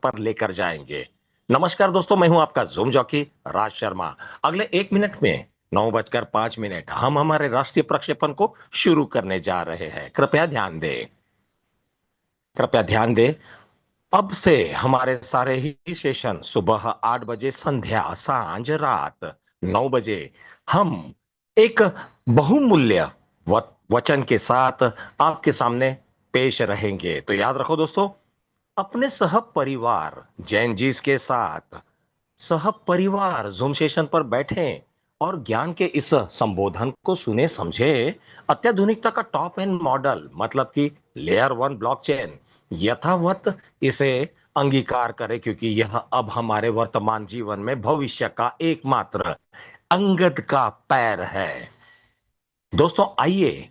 पर लेकर जाएंगे। नमस्कार दोस्तों, मैं हूं आपका जूम जॉकी राज शर्मा। अगले 1 मिनट में 9:05 हम हमारे राष्ट्रीय प्रक्षेपण को शुरू करने जा रहे हैं। कृपया ध्यान दें। अब से हमारे सारे ही स्टेशन सुबह 8 बजे, संध्या, सांझ, रात 9 बजे हम एक बहुमूल्य वचन के साथ आपके सामने पेश रहेंगे। तो याद रखो दोस्तों, अपने सह परिवार जैन जीस के साथ सह परिवार जूम सेशन पर बैठे और ज्ञान के इस संबोधन को सुने समझे। अत्याधुनिकता का टॉप एंड मॉडल मतलब कि लेयर 1 ब्लॉकचेन यथावत इसे अंगीकार करे, क्योंकि यह अब हमारे वर्तमान जीवन में भविष्य का एकमात्र अंगद का पैर है। दोस्तों आइए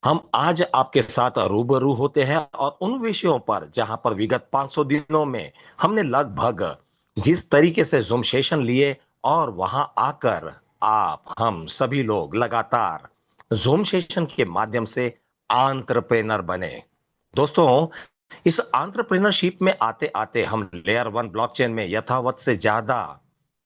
हम आज आपके साथ रूबरू होते हैं और उन विषयों पर जहां पर विगत 500 दिनों में हमने लगभग जिस तरीके से जूम सेशन लिए और वहां आकर आप हम सभी लोग लगातार जूम सेशन के माध्यम से एंटरप्रेन्योर बने। दोस्तों, इस एंटरप्रेन्योरशिप में आते आते हम लेयर 1 ब्लॉकचेन में यथावत से ज्यादा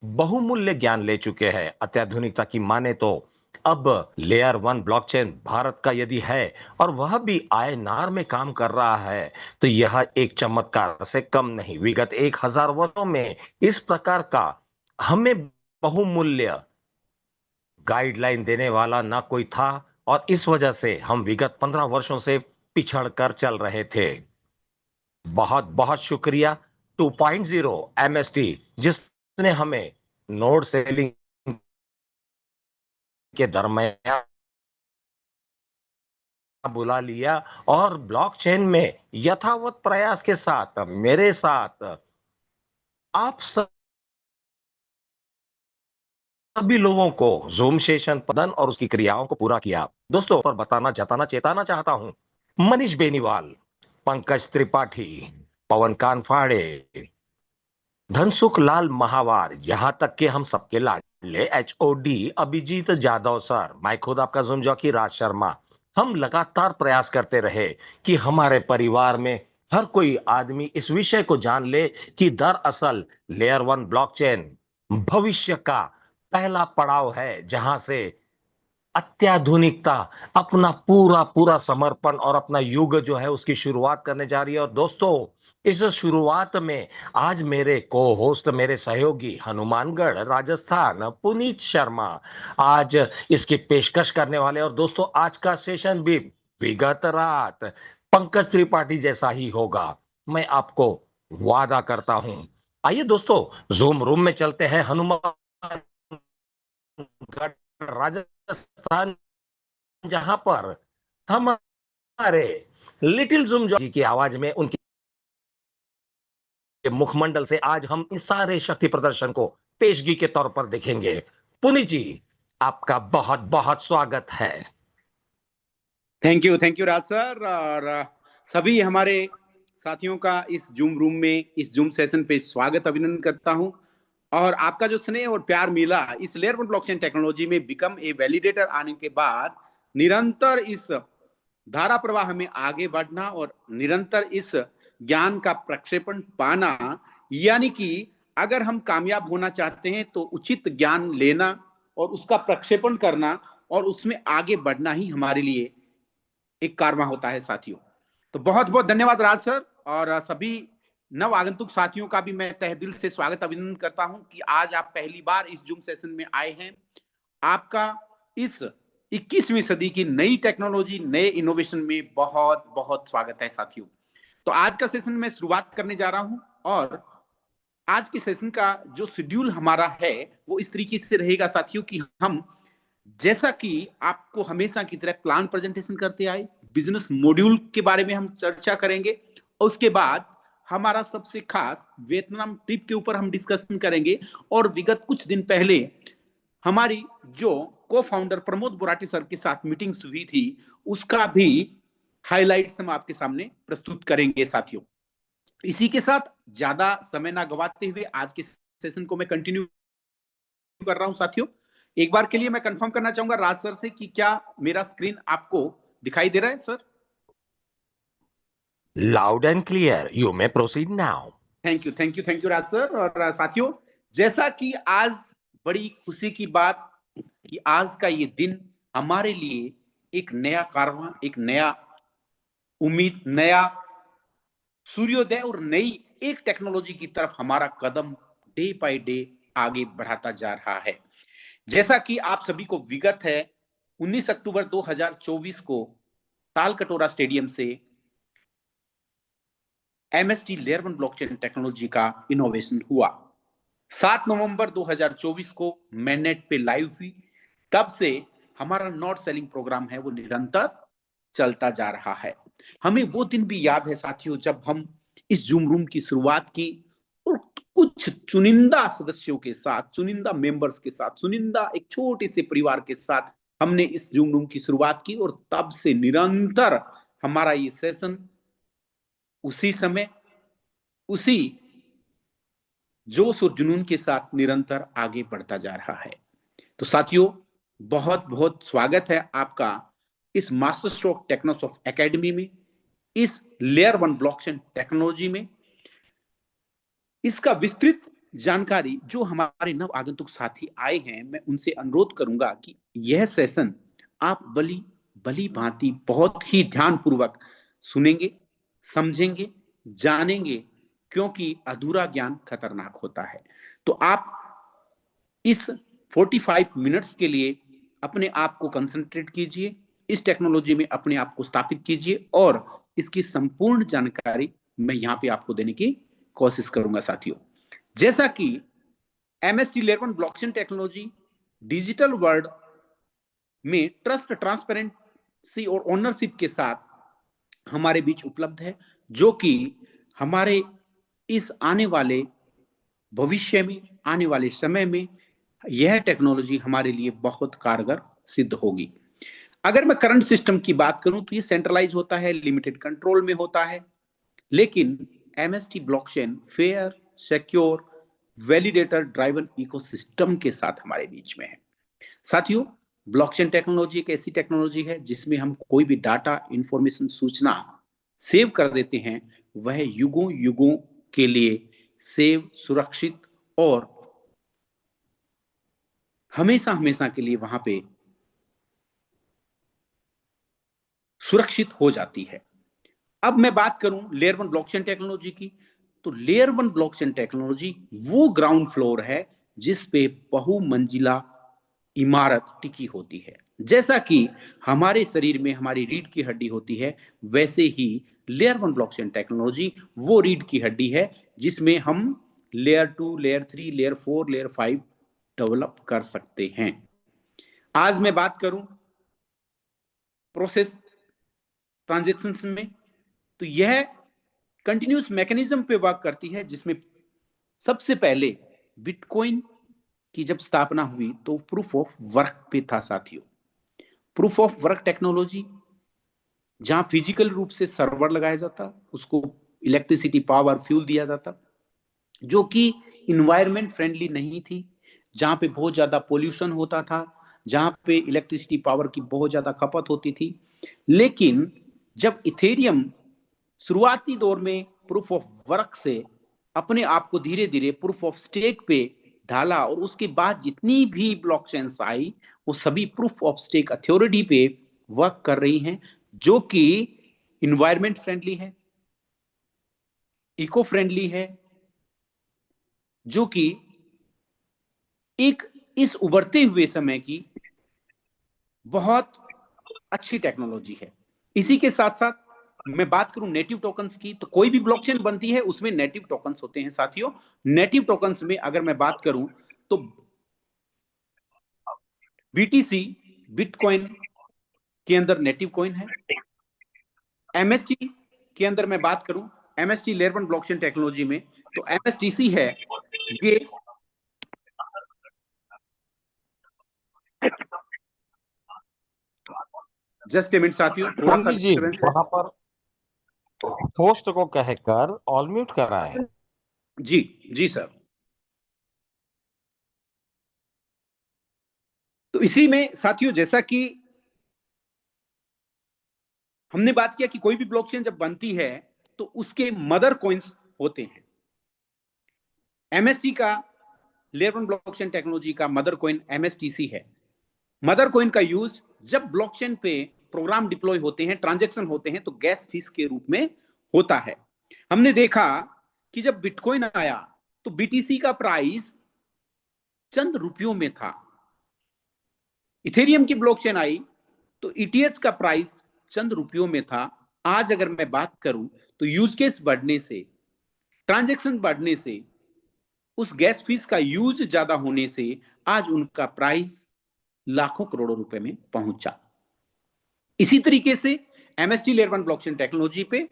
बहुमूल्य ज्ञान ले चुके हैं। अत्याधुनिकता की माने तो अब लेयर 1 ब्लॉकचेन भारत का यदि है और वह भी आईएनआर में काम कर रहा है, तो यह एक चमत्कार से कम नहीं। विगत 1000 वर्षों में इस प्रकार का हमें बहुमूल्य गाइडलाइन देने वाला ना कोई था, और इस वजह से हम विगत 15 वर्षों से पिछड़ कर चल रहे थे। बहुत बहुत शुक्रिया 2.0 एमएसटी, जिसने हमें नोड सेलिंग के दरमियान बुला लिया और ब्लॉकचेन में यथावत प्रयास के साथ मेरे साथ आप सभी लोगों को जूम सेशन पदन और उसकी क्रियाओं को पूरा किया। दोस्तों, पर बताना, जताना, चेताना चाहता हूं, मनीष बेनीवाल, पंकज त्रिपाठी, पवन कानफाड़े, धनसुख लाल महावार, यहां तक कि हम सबके लाडले एचओडी अभिजीत जादव सर, मैं खुद आपका जूम जॉकी राज शर्मा, हम लगातार प्रयास करते रहे कि हमारे परिवार में हर कोई आदमी इस विषय को जान ले कि दरअसल लेयर 1 ब्लॉकचेन भविष्य का पहला पड़ाव है, जहां से अत्याधुनिकता अपना पूरा पूरा समर्पण और अपना युग जो है उसकी शुरुआत करने जा रही है। और दोस्तों, इस शुरुआत में आज मेरे को होस्ट, मेरे सहयोगी हनुमानगढ़ राजस्थान पुनीत शर्मा आज इसकी पेशकश करने वाले। और दोस्तों, आज का सेशन भी विगत रात पंकज त्रिपाठी जैसा ही होगा, मैं आपको वादा करता हूं। आइए दोस्तों, जूम रूम में चलते हैं। हनुमानगढ़ राजस्थान, जहां पर हमारे लिटिल जुम जी की आवाज में, उनके मुखमंडल से आज हम इस सारे शक्ति प्रदर्शन को पेशगी के तौर पर देखेंगे। पुनी जी, आपका बहुत बहुत स्वागत है। Thank you Raj sir. और सभी हमारे साथियों का इस जूम रूम में, इस जूम सेशन पे स्वागत, अभिनंदन करता हूं। और आपका जो स्नेह और प्यार मिला इस लेयर 1 ब्लॉकचेन टेक्नोलॉजी में बिकम ए वैलिडेटर आने के बाद, निरंतर इस धारा प्रवाह में आगे बढ़ना और निरंतर इस ज्ञान का प्रक्षेपण पाना, यानी कि अगर हम कामयाब होना चाहते हैं तो उचित ज्ञान लेना और उसका प्रक्षेपण करना और उसमें आगे बढ़ना ही हमारे लिए एक कारवा होता है साथियों। तो बहुत बहुत धन्यवाद राज सर। और सभी नव आगंतुक साथियों का भी मैं तहे दिल से स्वागत, अभिनंदन करता हूं कि आज आप पहली बार इस जूम सेशन में आए हैं। आपका इस 21वीं सदी की नई टेक्नोलॉजी, नए इनोवेशन में बहुत बहुत स्वागत है साथियों। तो आज का सेशन मैं शुरुआत करने जा रहा हूं और आज के सेशन का जो शेड्यूल हमारा है वो इस तरीके से रहेगा साथियों कि हम, जैसा कि आपको हमेशा की तरह प्लान प्रेजेंटेशन करते आए, बिजनेस मॉड्यूल के बारे में हम चर्चा करेंगे और उसके बाद हमारा सबसे खास वियतनाम ट्रिप के ऊपर हम डिस्कशन करेंगे। और विगत कुछ दिन पहले हमारी जो को फाउंडर प्रमोद बोराटी सर के साथ मीटिंग्स हुई थी, उसका भी हाइलाइट्स हम आपके सामने प्रस्तुत करेंगे साथियों। इसी के साथ ज्यादा समय ना गवाते हुए आज के सेशन को मैं कंटिन्यू कर रहा हूं साथियों। एक बार के लिए मैं कंफर्म करना चाहूंगा राज सर से कि क्या मेरा स्क्रीन आपको दिखाई दे रहा है sir? Loud and clear, you may proceed now. Thank you Raj sir. और साथियों, जैसा कि आज बड़ी खुशी की बात कि आज का ये दिन हमारे लिए एक नया कारवां, एक नया उम्मीद, नया सूर्योदय और नई एक टेक्नोलॉजी की तरफ हमारा कदम डे बाय डे आगे बढ़ाता जा रहा है। जैसा कि आप सभी को विगत है, 19 अक्टूबर 2024 को तालकटोरा स्टेडियम से एमएसटी लेयर 1 ब्लॉकचेन टेक्नोलॉजी का इनोवेशन हुआ। 7 नवंबर 2024 को मैननेट पे लाइव हुई। तब से हमारा नॉट सेलिंग प्रोग्राम है वो निरंतर चलता जा रहा है। हमें वो दिन भी याद है साथियों, जब हम इस जूम रूम की शुरुआत की और कुछ चुनिंदा सदस्यों के साथ, चुनिंदा मेंबर्स के साथ, चुनिंदा एक छोटे से परिवार के साथ हमने इस जूम रूम की शुरुआत की। और तब से निरंतर हमारा ये सेशन उसी समय, उसी जोश और जुनून के साथ निरंतर आगे बढ़ता जा रहा है। तो साथियों, बहुत बहुत स्वागत है आपका इस मास्टर स्ट्रोक टेक्नोसॉफ्ट एकेडमी में, इस लेयर 1 ब्लॉकचेन टेक्नोलॉजी में। इसका विस्तृत जानकारी जो हमारे नव आगंतुक साथी आए हैं, मैं उनसे अनुरोध करूंगा कि यह सेशन आप भली भांति बहुत ही ध्यानपूर्वक सुनेंगे, समझेंगे, जानेंगे, क्योंकि अधूरा ज्ञान खतरनाक होता है। तो आप इस 45 मिनट्स के लिए अपने आप को कंसंट्रेट कीजिए, इस टेक्नोलॉजी में अपने आप को स्थापित कीजिए और इसकी संपूर्ण जानकारी मैं यहां पे आपको देने की कोशिश करूंगा साथियों। जैसा कि MST layer 1 blockchain technology digital world में ट्रस्ट, ट्रांसपेरेंसी और ओनरशिप के साथ हमारे बीच उपलब्ध है, जो कि हमारे इस आने वाले भविष्य में, आने वाले समय में यह टेक्नोलॉजी हमारे लिए बहुत कारगर सिद्ध होगी। अगर मैं करंट सिस्टम की बात करूं तो ये सेंट्रलाइज होता है, लिमिटेड कंट्रोल में होता है, लेकिन MST blockchain fair, secure, validator driven ecosystem के साथ हमारे बीच में है। साथियों, ब्लॉकचेन टेक्नोलॉजी एक ऐसी टेक्नोलॉजी है जिसमें हम कोई भी डाटा, इंफॉर्मेशन, सूचना सेव कर देते हैं, वह युगों युगों के लिए सेव, सुरक्षित और हमेशा हमेशा के लिए वहां पे सुरक्षित हो जाती है। अब मैं बात करूं लेयर 1 ब्लॉकचेन टेक्नोलॉजी की, तो लेयर 1 ब्लॉकचेन टेक्नोलॉजी वो ग्राउंड फ्लोर है जिस पे बहुमंजिला इमारत टिकी होती है। जैसा कि हमारे शरीर में हमारी रीढ़ की हड्डी होती है, वैसे ही लेयर 1 ब्लॉकचेन टेक्नोलॉजी वो रीढ़ की हड्डी है जिसमें हम layer 2, layer 3, layer 4, layer 5 develop कर सकते हैं। आज मैं बात करूं प्रोसेस ट्रांजेक्शन में, तो यह कंटिन्यूस मैकेनिज्म पे वर्क करती है, जिसमें सबसे पहले बिटकॉइन की जब स्थापना हुई तो प्रूफ ऑफ वर्क पे था साथियों। प्रूफ ऑफ वर्क टेक्नोलॉजी जहां फिजिकल रूप से सर्वर लगाया जाता, उसको इलेक्ट्रिसिटी, पावर, फ्यूल दिया जाता, जो कि इन्वायरमेंट फ्रेंडली नहीं थी, जहां पे बहुत ज्यादा पोल्यूशन होता था, जहां पे इलेक्ट्रिसिटी पावर की बहुत ज्यादा खपत होती थी। लेकिन जब इथेरियम शुरुआती दौर में प्रूफ ऑफ वर्क से अपने आप को धीरे धीरे प्रूफ ऑफ स्टेक पे ढाला, और उसके बाद जितनी भी ब्लॉकचेन्स आई वो सभी प्रूफ ऑफ स्टेक अथॉरिटी पे वर्क कर रही हैं, जो कि इन्वायरमेंट फ्रेंडली है, इको फ्रेंडली है, जो कि एक इस उभरते हुए समय की बहुत अच्छी टेक्नोलॉजी है। इसी के साथ साथ मैं बात करूं नेटिव टोकन्स की, तो कोई भी ब्लॉकचेन बनती है उसमें नेटिव टोकन्स होते हैं साथियों। नेटिव टोकन्स में अगर मैं बात करूं तो बीटीसी बिटकॉइन के अंदर नेटिव कॉइन है। एमएसटी के अंदर मैं बात करूं, एमएसटी लेयर 1 ब्लॉकचेन टेक्नोलॉजी में, तो एमएसटीसी है ये जस्ट ए मिनट साथियों, थोड़ा सा पंडित जी डिस्टर्बेंस है। वहां पर होस्ट को कहकर ऑल म्यूट कराएं। जी, जी सर। तो इसी में साथियों, जैसा कि हमने बात किया कि कोई भी ब्लॉकचेन जब बनती है तो उसके मदर कॉइन्स होते हैं। एमएसटी का, लेयर वन ब्लॉकचेन टेक्नोलॉजी का मदर कॉइन एमएसटीसी है। मदर कॉइन का यूज जब ब्लॉकचेन पे प्रोग्राम डिप्लॉय होते हैं, ट्रांजैक्शन होते हैं, तो गैस फीस के रूप में होता है। हमने देखा कि जब बिटकॉइन आया तो बीटीसी का प्राइस चंद रुपयों में था। इथेरियम की ब्लॉकचेन आई तो ईटीएच का प्राइस चंद रुपयों में था। आज अगर मैं बात करूं तो यूज केस बढ़ने से, ट्रांजैक्शन बढ़ने से, उस गैस फीस का यूज ज्यादा होने से आज उनका प्राइस लाखों करोड़ों रुपए में पहुंचा। इसी तरीके से MST layer one blockchain technology पे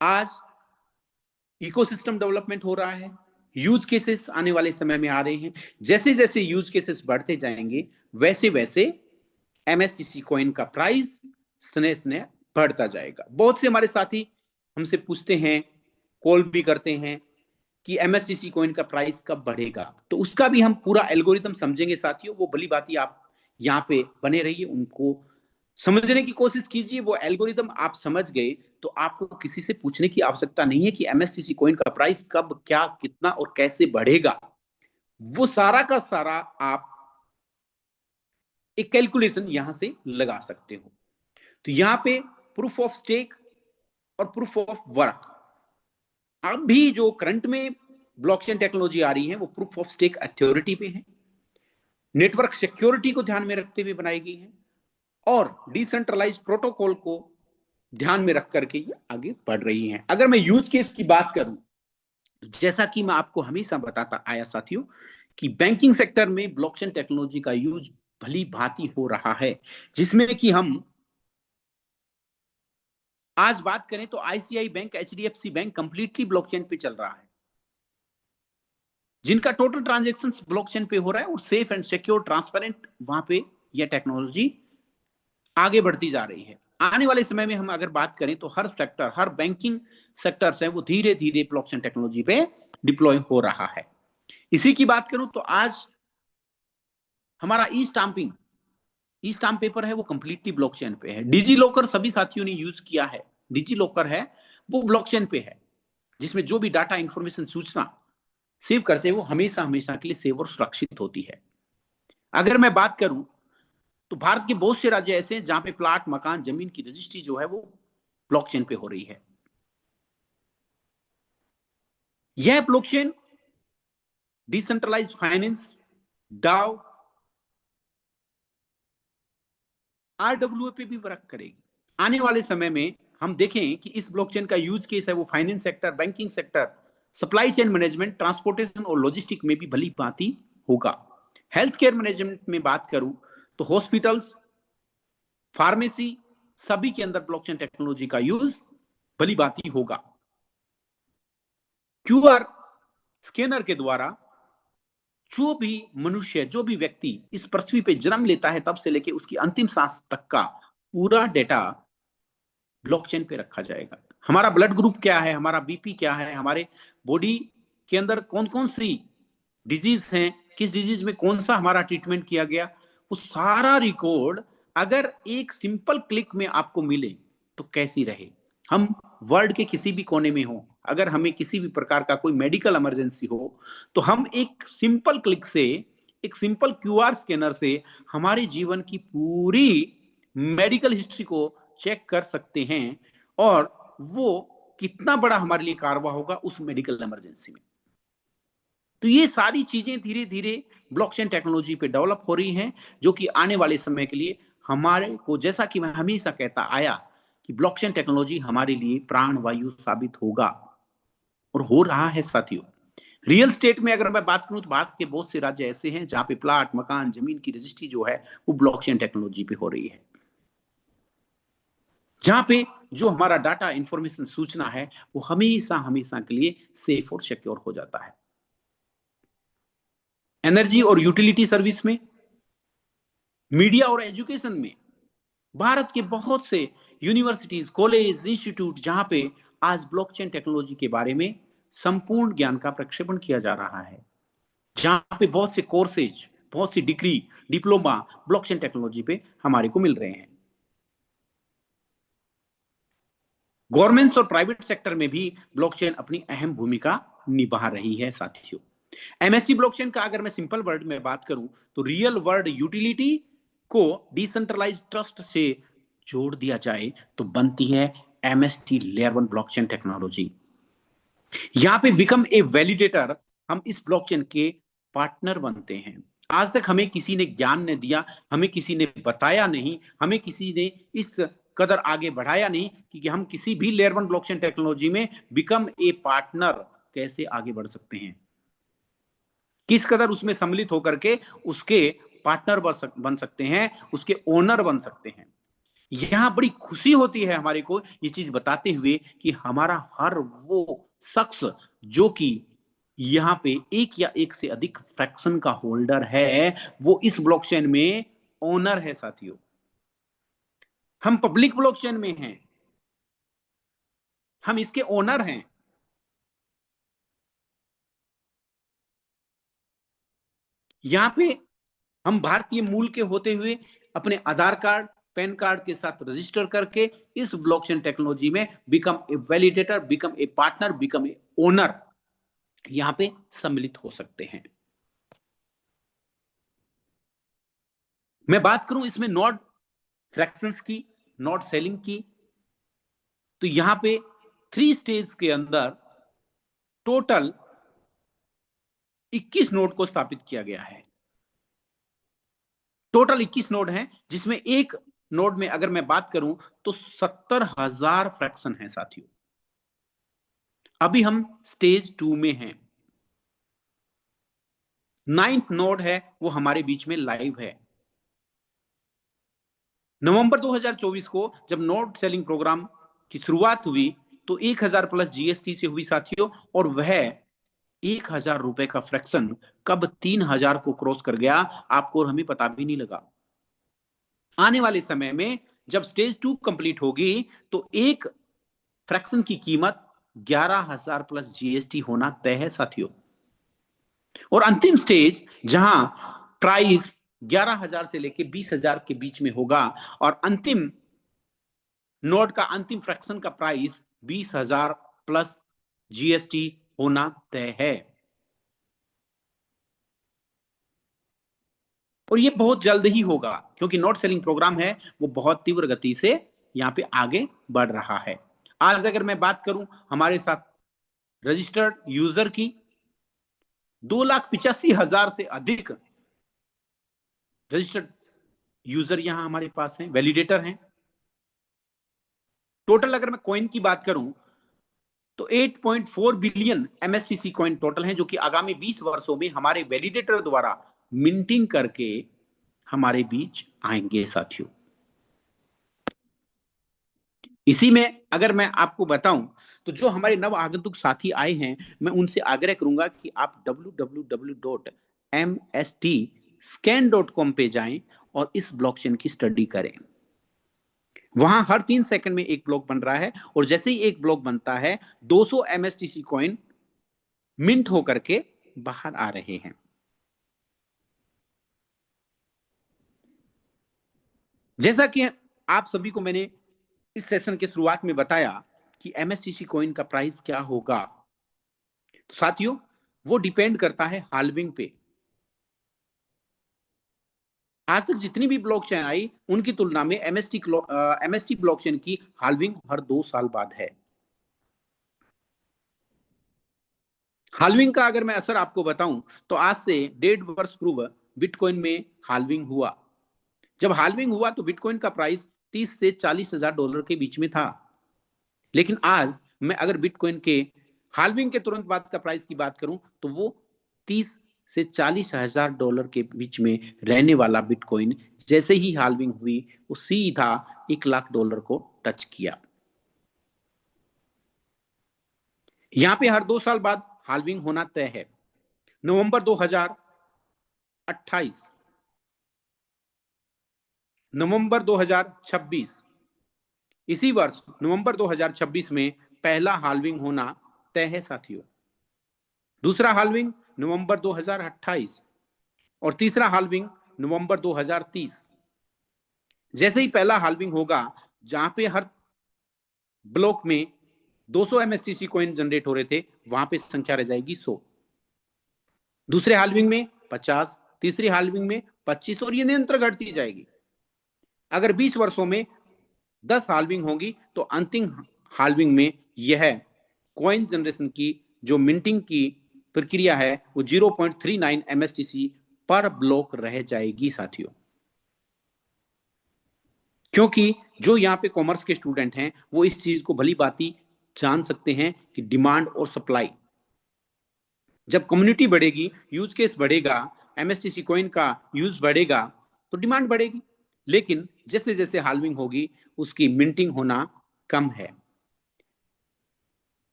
आज इकोसिस्टम डेवलपमेंट हो रहा है। यूज केसेस आने वाले समय में आ रहे हैं। जैसे जैसे यूज केसेस बढ़ते जाएंगे वैसे वैसे एमएसटीसी कॉइन का प्राइस स्नेह स्नेह बढ़ता जाएगा। बहुत से हमारे साथी हमसे पूछते हैं, कॉल भी करते हैं कि एमएसटीसी कॉइन का प्राइस कब बढ़ेगा, तो उसका भी हम पूरा एल्गोरिथम समझेंगे साथियों। वो भली बात ही आप यहाँ पे बने रहिए, उनको समझने की कोशिश कीजिए। वो एल्गोरिथम आप समझ गए तो आपको किसी से पूछने की आवश्यकता नहीं है कि एमएसटीसी कॉइन का प्राइस कब, क्या, कितना और कैसे बढ़ेगा। वो सारा का सारा आप एक कैलकुलेशन यहां से लगा सकते हो। तो यहां पे प्रूफ ऑफ स्टेक और प्रूफ ऑफ वर्क, अभी जो करंट में ब्लॉकचेन टेक्नोलॉजी आ रही है वो प्रूफ ऑफ स्टेक अथॉरिटी पे है, नेटवर्क सिक्योरिटी को ध्यान में रखते हुए बनाई गई है और डिसेंट्रलाइज प्रोटोकॉल को ध्यान में रख करके ये आगे बढ़ रही हैं। अगर मैं यूज केस की बात करूं तो जैसा कि मैं आपको हमेशा बताता आया साथियों कि बैंकिंग सेक्टर में ब्लॉकचेन टेक्नोलॉजी का यूज भली भांति हो रहा है, जिसमें कि हम आज बात करें तो ICI bank, HDFC bank completely blockchain पे चल रहा है, जिनका टोटल ट्रांजैक्शन ब्लॉकचेन पे हो रहा है और सेफ एंड सिक्योर ट्रांसपेरेंट वहां पे यह टेक्नोलॉजी आगे बढ़ती जा रही है। आने वाले समय में हम अगर बात करें तो हर सेक्टर, हर बैंकिंग सेक्टर्स है वो धीरे धीरे ब्लॉकचेन टेक्नोलॉजी पे डिप्लॉय हो रहा है। इसी की बात करूं तो आज हमारा ई स्टाम्प पेपर है वो कंप्लीटली ब्लॉकचेन पे है। डिजी लॉकर सभी साथियों ने यूज किया है। डिजी लॉकर है वो ब्लॉकचेन पे है, जिसमें जो भी डाटा, इंफॉर्मेशन, सूचना सेव करते हैं वो हमेशा हमेशा के लिए सेव और सुरक्षित होती है। अगर मैं बात करूं तो भारत के बहुत से राज्य ऐसे हैं जहां पे प्लाट, मकान, जमीन की रजिस्ट्री जो है वो ब्लॉकचेन पे हो रही है। यह blockchain decentralize finance, DAO, RWA पे भी वर्क करेगी। आने वाले समय में हम देखें कि इस ब्लॉकचेन का यूज केस है वो finance sector, banking sector, supply chain management, transportation और लॉजिस्टिक में भी भली भांति होगा। हेल्थ केयर मैनेजमेंट में बात करूं तो हॉस्पिटल्स, फार्मेसी, सभी के अंदर ब्लॉकचेन टेक्नोलॉजी का यूज भली भांति होगा। क्यूआर स्कैनर के द्वारा जो भी मनुष्य, जो भी व्यक्ति इस पृथ्वी पे जन्म लेता है तब से लेके उसकी अंतिम सांस तक का पूरा डेटा ब्लॉकचेन पे रखा जाएगा। हमारा ब्लड ग्रुप क्या है, हमारा बीपी क्या है, हमारे बॉडी के अंदर कौन कौन सी डिजीज हैं, किस डिजीज में कौन सा हमारा ट्रीटमेंट किया गया, वो सारा रिकॉर्ड अगर एक सिंपल क्लिक में आपको मिले तो कैसी रहे। हम वर्ल्ड के किसी भी कोने में हो, अगर हमें किसी भी प्रकार का कोई मेडिकल इमरजेंसी हो तो हम एक सिंपल क्लिक से, एक सिंपल क्यूआर स्कैनर से हमारे जीवन की पूरी मेडिकल हिस्ट्री को चेक कर सकते हैं और वो कितना बड़ा हमारे लिए कारवा होगा उस मेडिकल इमरजेंसी में। तो ये सारी चीजें धीरे धीरे ब्लॉकचेन टेक्नोलॉजी पे डेवलप हो रही हैं, जो कि आने वाले समय के लिए हमारे को, जैसा कि मैं हमेशा कहता आया कि ब्लॉकचेन टेक्नोलॉजी हमारे लिए प्राण वायु साबित होगा और हो रहा है साथियों। रियल स्टेट में अगर मैं बात करूं तो भारत के बहुत से राज्य ऐसे हैं जहां पे प्लाट, मकान, जमीन की रजिस्ट्री जो है वो ब्लॉकचेन टेक्नोलॉजी पे हो रही है, जहां पे जो हमारा डाटा, इंफॉर्मेशन, सूचना है वो हमेशा हमेशा के लिए सेफ और सिक्योर हो जाता है। एनर्जी और यूटिलिटी सर्विस में, मीडिया और एजुकेशन में भारत के बहुत से यूनिवर्सिटीज, कॉलेज, इंस्टीट्यूट जहां पे आज ब्लॉकचेन टेक्नोलॉजी के बारे में संपूर्ण ज्ञान का प्रक्षेपण किया जा रहा है, जहां पे बहुत से कोर्सेज, बहुत सी डिग्री, डिप्लोमा ब्लॉकचेन टेक्नोलॉजी पे हमारे को मिल रहे हैं। गवर्नमेंट्स और प्राइवेट सेक्टर में भी ब्लॉकचेन अपनी अहम भूमिका निभा रही है साथियों। एमएसटी ब्लॉकचेन का अगर मैं सिंपल वर्ड में बात करूं तो रियल वर्ल्ड यूटिलिटी को डिसेंट्रलाइज ट्रस्ट से जोड़ दिया जाए तो बनती है एमएसटी लेयर 1 ब्लॉकचेन टेक्नोलॉजी। यहां पे बिकम ए वैलिडेटर, हम इस ब्लॉकचेन के पार्टनर बनते हैं। आज तक हमें किसी ने ज्ञान नहीं दिया, हमें किसी ने बताया नहीं, हमें किसी ने इस कदर आगे बढ़ाया नहीं कि हम किसी भी लेयर 1 ब्लॉकचेन टेक्नोलॉजी में बिकम ए पार्टनर कैसे आगे बढ़ सकते हैं, किस कदर उसमें सम्मिलित होकर के उसके पार्टनर बन सकते हैं, उसके ओनर बन सकते हैं। यहां बड़ी खुशी होती है हमारे को ये चीज बताते हुए कि हमारा हर वो शख्स जो कि यहां पे एक या एक से अधिक फ्रैक्शन का होल्डर है, वो इस ब्लॉकचेन में ओनर है साथियों। हम पब्लिक ब्लॉकचेन में हैं, हम इसके ओनर हैं। यहां पे हम भारतीय मूल के होते हुए अपने आधार कार्ड, पैन कार्ड के साथ रजिस्टर करके इस ब्लॉकचेन टेक्नोलॉजी में become a validator, become a partner, become a owner यहां पे सम्मिलित हो सकते हैं। मैं बात करूं इसमें नोड फ्रैक्शंस की, नोड सेलिंग की, तो यहां पे 3 स्टेज के अंदर टोटल 21 नोड को स्थापित किया गया है। टोटल 21 नोड हैं, जिसमें एक नोड में अगर मैं बात करूं तो 70,000 फ्रैक्शन है साथियों। अभी हम स्टेज 2 में हैं। 9th नोड है वो हमारे बीच में लाइव है। नवंबर 2024 को जब नोड सेलिंग प्रोग्राम की शुरुआत हुई तो 1000 प्लस जीएसटी से हुई साथियों, और वह 1000 रुपए का फ्रैक्शन कब 3000 को क्रॉस कर गया आपको और हमें पता भी नहीं लगा। आने वाले समय में जब स्टेज 2 कंप्लीट होगी तो एक फ्रैक्शन की कीमत 11,000 प्लस जीएसटी होना तय है साथियों। और अंतिम स्टेज जहां प्राइस 11,000 से लेकर 20,000 के बीच में होगा और अंतिम नोट का अंतिम फ्रैक्शन का प्राइस 20,000 प्लस जीएसटी होना तय है। और ये बहुत जल्द ही होगा क्योंकि नोट सेलिंग प्रोग्राम है वो बहुत तीव्र गति से यहां पे आगे बढ़ रहा है। आज अगर मैं बात करूं हमारे साथ रजिस्टर्ड यूजर की, 2,85,000 से अधिक रजिस्टर्ड यूजर यहां हमारे पास हैं, वैलिडेटर हैं। टोटल अगर मैं कॉइन की बात करूं तो 8.4 बिलियन एमएसटीसी कॉइन टोटल हैं, जो कि आगामी 20 वर्षों में हमारे वैलिडेटर द्वारा मिंटिंग करके हमारे बीच आएंगे साथियों। इसी में अगर मैं आपको बताऊं तो जो हमारे नव आगंतुक साथी आए हैं, मैं उनसे आग्रह करूंगा कि आप www.mstscan.com पे जाएं और इस ब्लॉकचेन की स्टडी करें। वहां हर 3 सेकंड में एक ब्लॉक बन रहा है और जैसे ही एक ब्लॉक बनता है 200 एमएसटीसी कॉइन मिंट होकर के बाहर आ रहे हैं। जैसा कि आप सभी को मैंने इस सेशन के शुरुआत में बताया कि एमएसटीसी कॉइन का प्राइस क्या होगा, तो साथियों वो डिपेंड करता है हाल्विंग पे। आज तक जितनी भी ब्लॉकचेन आई उनकी तुलना में एमएसटी ब्लॉकचेन की हाल्विंग हर 2 साल बाद है। हाल्विंग का अगर मैं असर आपको बताऊं तो आज से 1.5 वर्ष पूर्व बिटकॉइन में हाल्विंग हुआ। जब हाल्विंग हुआ तो बिटकॉइन का प्राइस 30 से 40,000 डॉलर के बीच में था। लेकिन आज मैं अगर बिटकॉइन के हाल्विंग के तुरंत बाद का प्राइस की बात करूं तो वो 30 से 40,000 डॉलर के बीच में रहने वाला बिटकॉइन जैसे ही हाल्विंग हुई वो सीधा 1 लाख डॉलर को टच किया। यहां पे हर 2 साल बाद हाल्विंग होना तय है। नवंबर 2028, नवंबर 2026, इसी वर्ष नवंबर 2026 में पहला हाल्विंग होना तय है साथियों। दूसरा हाल्विंग नवंबर 2028 और तीसरा हाल्विंग नवंबर 2030। जैसे ही पहला हाल्विंग होगा जहां पे हर ब्लॉक में 200 एमएसटीसी कॉइन जनरेट हो रहे थे, वहां पे संख्या रह जाएगी 100। दूसरे हाल्विंग में 50, तीसरी हाल्विंग में 25, और ये निरंतर घटती जाएगी। अगर 20 वर्षों में 10 हाल्विंग होगी तो अंतिम हाल्विंग में यह कॉइन जनरेशन की जो मिंटिंग की प्रक्रिया है वो 0.39 MSTC पर ब्लॉक रह जाएगी साथियों। क्योंकि जो यहाँ पे कॉमर्स के स्टूडेंट हैं वो इस चीज को भली भांति जान सकते हैं कि डिमांड और सप्लाई, जब कम्युनिटी बढ़ेगी, यूज केस बढ़ेगा, MSTC कॉइन का यूज बढ़ेगा तो डिमांड बढ़ेगी। लेकिन जैसे जैसे हाल्विंग होगी उसकी मिंटिंग होना कम है।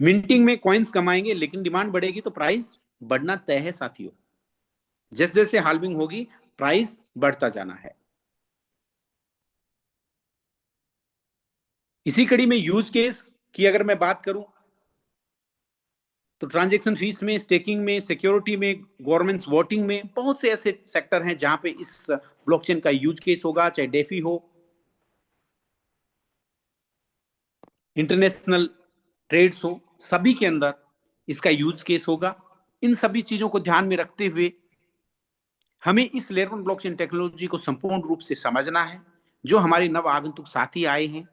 मिंटिंग में कॉइन्स कमाएंगे लेकिन डिमांड बढ़ेगी तो प्राइस बढ़ना तय है साथियों। जैसे जैसे हाल्विंग होगी प्राइस बढ़ता जाना है। इसी कड़ी में यूज केस की अगर मैं बात करूं तो ट्रांजैक्शन फीस में, स्टेकिंग में, सिक्योरिटी में, गवर्नमेंट वोटिंग में बहुत से ऐसे सेक्टर हैं जहां पे इस ब्लॉकचेन का यूज केस होगा, चाहे डेफी हो, इंटरनेशनल ट्रेड्स हो, सभी के अंदर इसका यूज केस होगा। इन सभी चीजों को ध्यान में रखते हुए हमें इस लेयर 1 ब्लॉकचेन टेक्नोलॉजी को संपूर्ण रूप से समझना है। जो हमारे नव आगंतुक साथी आए हैं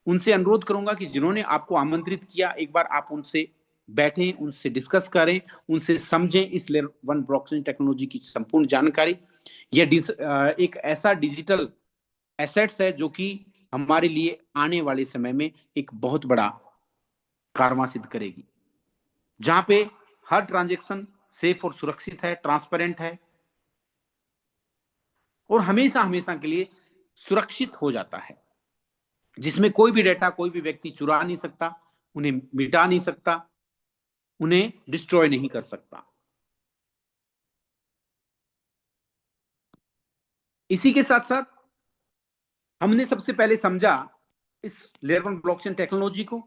उनसे अनुरोध करूंगा कि जिन्होंने आपको आमंत्रित किया एक बार आप उनसे बैठें, उनसे डिस्कस करें, उनसे समझें इस लेयर 1 ब्लॉकचेन टेक्नोलॉजी की संपूर्ण जानकारी। यह एक ऐसा डिजिटल एसेट्स है जो कि हमारे लिए आने वाले समय में एक बहुत बड़ा कारवां सिद्ध करेगी, जहां पे हर ट्रांजेक्शन सेफ और सुरक्षित है, ट्रांसपेरेंट है और हमेशा हमेशा के लिए सुरक्षित हो जाता है, जिसमें कोई भी डेटा कोई भी व्यक्ति चुरा नहीं सकता, उन्हें मिटा नहीं सकता, उन्हें डिस्ट्रॉय नहीं कर सकता। इसी के साथ साथ हमने सबसे पहले समझा इस लेयर 1 ब्लॉकचेन टेक्नोलॉजी को।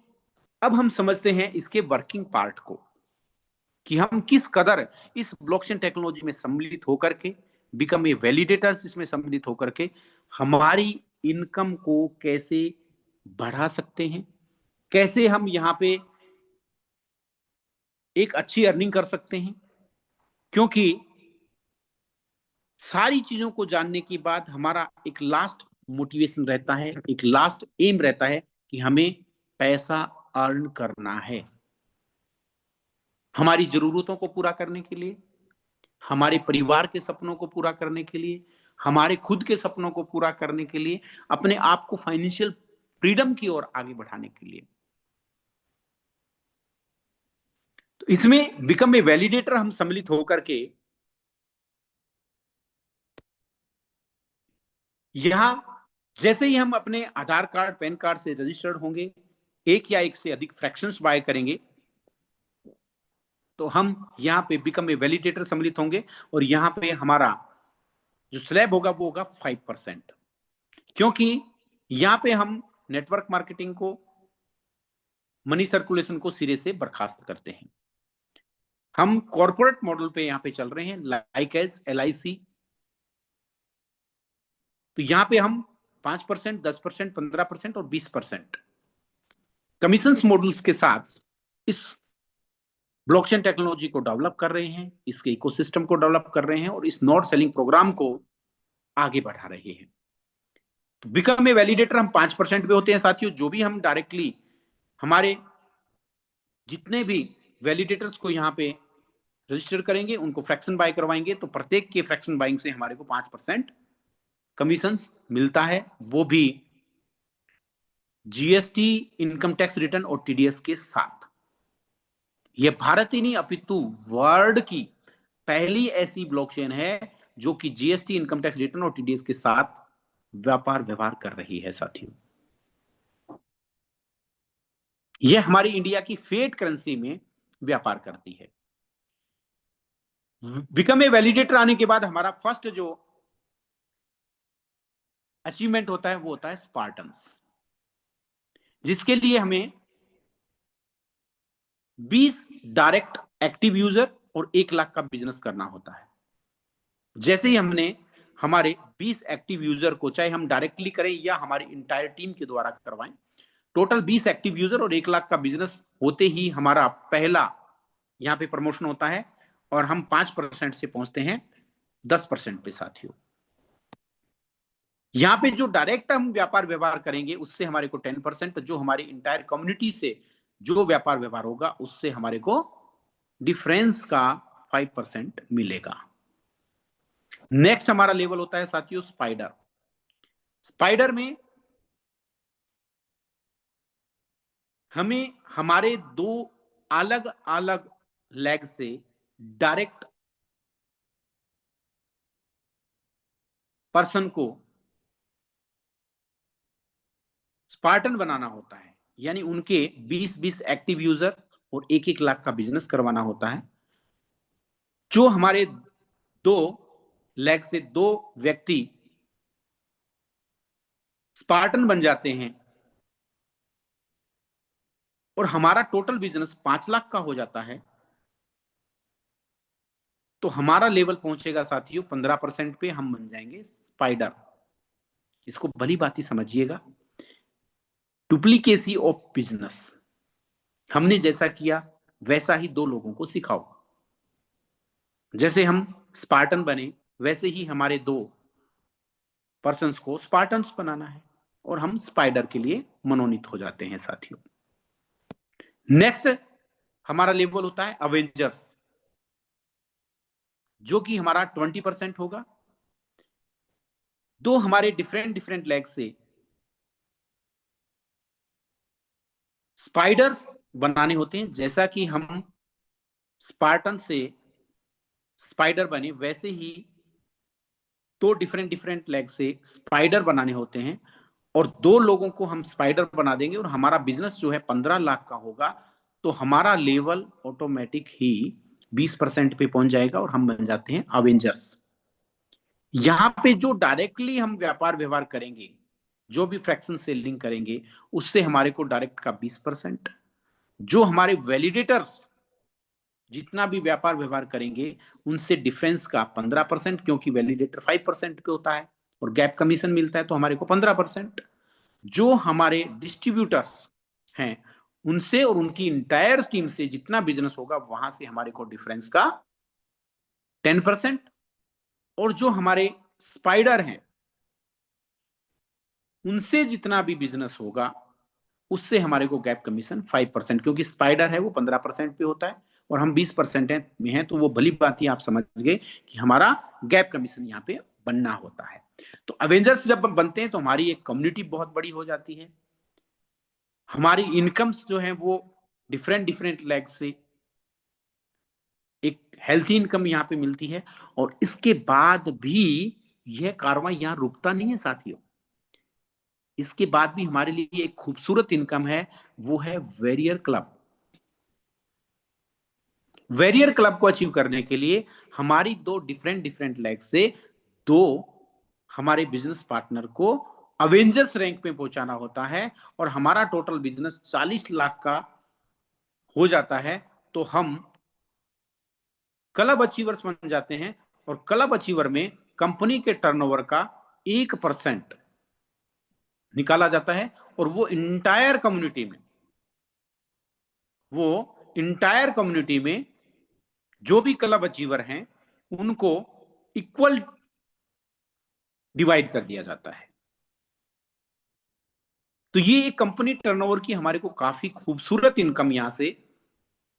अब हम समझते हैं इसके वर्किंग पार्ट को, कि हम किस कदर इस ब्लॉकचेन टेक्नोलॉजी में सम्मिलित होकर के, बिकम ए वैलिडेटर्स इसमें सम्मिलित होकर के हमारी इनकम को कैसे बढ़ा सकते हैं, कैसे हम यहां पे एक अच्छी अर्निंग कर सकते हैं। क्योंकि सारी चीजों को जानने के बाद हमारा एक लास्ट मोटिवेशन रहता है, एक लास्ट एम रहता है कि हमें पैसा अर्न करना है, हमारी जरूरतों को पूरा करने के लिए, हमारे परिवार के सपनों को पूरा करने के लिए, हमारे खुद के सपनों को पूरा करने के लिए, अपने आप को फाइनेंशियल फ्रीडम की ओर आगे बढ़ाने के लिए। तो इसमें बिकम ए वैलिडेटर हम सम्मिलित होकर के यहां जैसे ही हम अपने आधार कार्ड, पैन कार्ड से रजिस्टर्ड होंगे, एक या एक से अधिक फ्रैक्शंस बाय करेंगे, तो हम यहां पे बिकम ए वैलिडेटर सम्मिलित होंगे और यहां पे हमारा जो स्लैब होगा वो होगा 5%। क्योंकि यहां पे हम नेटवर्क मार्केटिंग को, मनी सर्कुलेशन को सिरे से बर्खास्त करते हैं। हम कॉर्पोरेट मॉडल पे यहां पे चल रहे हैं, लाइक एज LIC। तो यहां पे हम 5%, 10%, 15% और 20% कमीशन मॉडल्स के साथ इस ब्लॉकचेन टेक्नोलॉजी को डेवलप कर रहे हैं, इसके इकोसिस्टम को डेवलप कर रहे हैं और इस नोड सेलिंग प्रोग्राम को आगे बढ़ा रहे हैं। तो बिकम ए वैलिडेटर हम 5% पे होते हैं साथियों। जो भी हम डायरेक्टली हमारे जितने भी वैलिडेटर्स को यहाँ पे रजिस्टर करेंगे उनको फ्रैक्शन बाय करवाएंगे, तो प्रत्येक के फ्रैक्शन बाइंग से हमारे को 5% कमीशन मिलता है, वो भी GST, इनकम टैक्स रिटर्न और TDS के साथ। यह भारत ही नहीं अपितु वर्ल्ड की पहली ऐसी ब्लॉकचेन है जो कि GST, इनकम टैक्स रिटर्न और TDS के साथ व्यापार व्यवहार कर रही है साथियों। यह हमारी इंडिया की फेट करेंसी में व्यापार करती है। बिकम ए वैलिडेटर आने के बाद हमारा फर्स्ट जो अचीवमेंट होता है वो होता है स्पार्टन्स, जिसके लिए हमें 20 डायरेक्ट एक्टिव यूजर और 1 लाख का बिजनेस करना होता है। जैसे ही हमने हमारे 20 एक्टिव यूजर को, चाहे हम डायरेक्टली करें या हमारी इंटायर टीम के द्वारा करवाएं, टोटल 20 एक्टिव यूजर और 1 लाख का बिजनेस होते ही हमारा पहला यहां पे प्रमोशन होता है, और हम 5% से पहुंचते हैं 10% पे साथियों। यहां पे जो डायरेक्ट हम व्यापार व्यवहार करेंगे उससे हमारे को 10%, जो हमारी इंटायर कम्युनिटी से जो व्यापार व्यवहार होगा उससे हमारे को डिफरेंस का 5% मिलेगा। नेक्स्ट हमारा लेवल होता है साथियों स्पाइडर। स्पाइडर में हमें हमारे दो अलग अलग लेग से डायरेक्ट पर्सन को स्पार्टन बनाना होता है, यानी उनके 20-20 एक्टिव यूजर और 1-1 लाख का बिजनेस करवाना होता है। जो हमारे दो लेग से दो व्यक्ति स्पार्टन बन जाते हैं और हमारा टोटल बिजनेस 5 लाख का हो जाता है, तो हमारा लेवल पहुंचेगा साथियों 15% पे, हम बन जाएंगे स्पाइडर। इसको भली बात ही समझिएगा, डुप्लीकेसी ऑफ बिजनेस। हमने जैसा किया वैसा ही दो लोगों को सिखाओ। जैसे हम स्पार्टन बने वैसे ही हमारे दो पर्सन्स को स्पार्टन्स बनाना है और हम स्पाइडर के लिए मनोनीत हो जाते हैं साथियों। नेक्स्ट हमारा लेवल होता है अवेंजर्स, जो कि हमारा 20% होगा। दो हमारे डिफरेंट डिफरेंट लेग से स्पाइडर्स बनाने होते हैं। जैसा कि हम स्पार्टन से स्पाइडर बने वैसे ही दो डिफरेंट डिफरेंट लेग से स्पाइडर बनाने होते हैं और दो लोगों को हम स्पाइडर बना देंगे और हमारा बिजनेस जो है 15 लाख का होगा, तो हमारा लेवल ऑटोमेटिक ही 20% पे पहुंच जाएगा और हम बन जाते हैं अवेंजर्स। यहां पे जो डायरेक्टली हम व्यापार व्यवहार करेंगे, जो भी फ्रैक्शन सेलिंग करेंगे, उससे हमारे को डायरेक्ट का 20%, जो हमारे वैलिडेटर्स जितना भी व्यापार व्यवहार करेंगे उनसे डिफरेंस का 15%, क्योंकि वैलिडेटर 5% पे होता है और गैप कमीशन मिलता है तो हमारे को 15%। जो हमारे डिस्ट्रीब्यूटर्स हैं उनसे और उनकी इंटायर टीम से जितना बिजनेस होगा वहां से हमारे को डिफरेंस का 10%, और जो हमारे स्पाइडर हैं उनसे जितना भी बिजनेस होगा उससे हमारे को गैप कमीशन 5%, क्योंकि स्पाइडर है वो 15% पे होता है और हम 20% में हैं, तो वो भली बात ही आप समझ गए कि हमारा गैप कमीशन यहाँ पे बनना होता है। तो अवेंजर्स जब बनते हैं तो हमारी एक कम्युनिटी बहुत बड़ी हो जाती है। हमारी इनकम्स जो है वो डिफरेंट डिफरेंट लेग से एक हेल्थी इनकम यहाँ पे मिलती है। और इसके बाद भी यह कार्रवाई यहाँ रुकता नहीं है साथियों, इसके बाद भी हमारे लिए एक खूबसूरत इनकम है, वो है वेरियर क्लब। वेरियर क्लब को अचीव करने के लिए हमारी दो डिफरेंट डिफरेंट लेग से दो हमारे बिजनेस पार्टनर को अवेंजर्स रैंक पे पहुंचाना होता है और हमारा टोटल बिजनेस 40 लाख का हो जाता है, तो हम क्लब अचीवर्स बन जाते हैं। और क्लब अचीवर में कंपनी के टर्नओवर का 1% निकाला जाता है और वो इंटायर कम्युनिटी में जो भी क्लब अचीवर हैं उनको इक्वल डिवाइड कर दिया जाता है। तो ये एक कंपनी टर्नओवर की हमारे को काफी खूबसूरत इनकम यहां से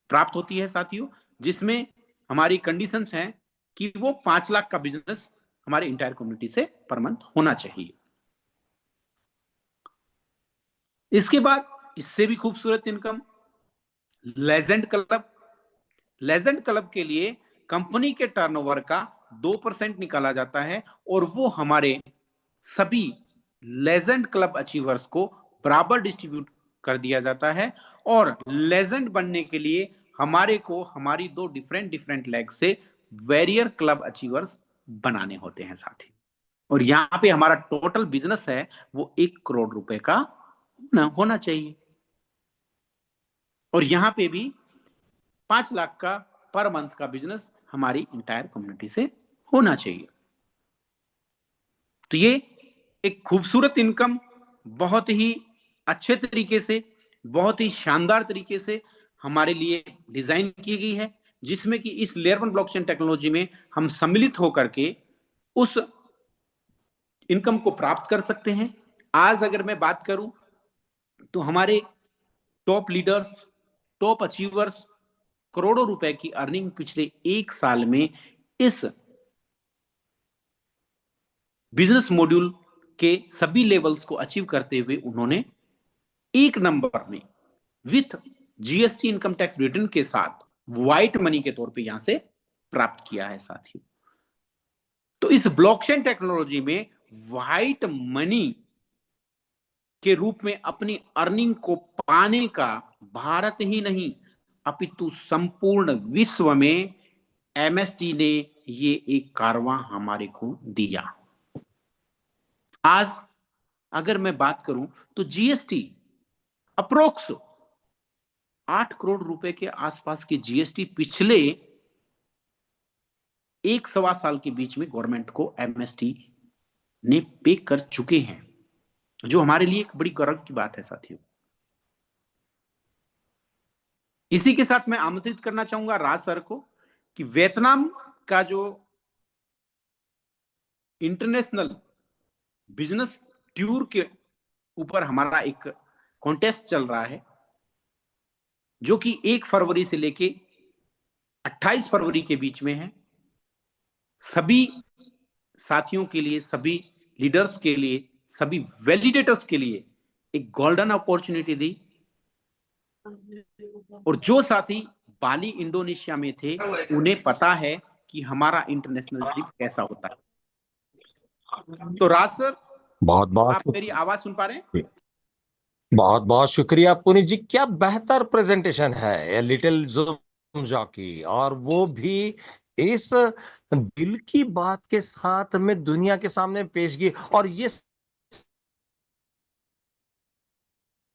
प्राप्त होती है साथियों, जिसमें हमारी कंडीशंस हैं कि वो 5 लाख का बिजनेस हमारे इंटायर कम्युनिटी से पर मंथ होना चाहिए। इसके बाद इससे भी खूबसूरत income legend club. Legend club के लिए कंपनी के टर्नओवर का 2% निकाला जाता है और वो हमारे सभी लेजेंड क्लब अचीवर्स को बराबर डिस्ट्रीब्यूट कर दिया जाता है। और लेजेंड बनने के लिए हमारे को हमारी दो डिफरेंट डिफरेंट लेग से वेरियर क्लब अचीवर्स बनाने होते हैं साथी। और यहां पे हमारा टोटल बिजनेस है वो 1 करोड़ रुपए का होना चाहिए और यहां पे भी 5 लाख का पर मंथ का बिजनेस हमारी इंटायर कम्युनिटी से होना चाहिए। तो ये एक खूबसूरत इनकम बहुत ही अच्छे तरीके से, बहुत ही शानदार तरीके से हमारे लिए डिजाइन की गई है, जिसमें कि इस लेयर 1 ब्लॉकचेन टेक्नोलॉजी में हम सम्मिलित होकर के उस इनकम को प्राप्त कर सकते हैं। आज अगर मैं बात करूं तो हमारे टॉप लीडर्स, टॉप अचीवर्स करोड़ों रुपए की अर्निंग पिछले 1 साल में इस बिजनेस मॉड्यूल के सभी लेवल्स को अचीव करते हुए उन्होंने एक नंबर में with GST income tax return के साथ व्हाइट मनी के तौर पे यहां से प्राप्त किया है साथियों। तो इस ब्लॉकचेन टेक्नोलॉजी में व्हाइट मनी के रूप में अपनी अर्निंग को पाने का भारत ही नहीं अपितु संपूर्ण विश्व में एमएसटी ने ये एक कारवां हमारे को दिया। आज अगर मैं बात करूं तो जीएसटी अप्रोक्स 8 करोड़ रुपए के आसपास की जीएसटी पिछले 1 सवा साल के बीच में गवर्नमेंट को एमएसटी ने पे कर चुके हैं, जो हमारे लिए एक बड़ी गर्व की बात है साथियों। इसी के साथ मैं आमंत्रित करना चाहूंगा राज सर को कि वियतनाम का जो इंटरनेशनल बिजनेस टूर के ऊपर हमारा एक कॉन्टेस्ट चल रहा है, जो कि 1 फरवरी से लेके 28 फरवरी के बीच में है। सभी साथियों के लिए, सभी लीडर्स के लिए, सभी वैलिडेटर्स के लिए एक गोल्डन अपॉर्चुनिटी दी। और जो साथी बाली इंडोनेशिया में थे उन्हें पता है कि हमारा इंटरनेशनल ट्रिप कैसा होता है। तो राज सर, बहुत बहुत आप मेरी आवाज सुन पा रहे हैं? बहुत बहुत शुक्रिया पुनीत जी, क्या बेहतर प्रेजेंटेशन है लिटिल ज़ूम जॉकी, और वो भी इस दिल की बात के साथ में दुनिया के सामने पेश की। और ये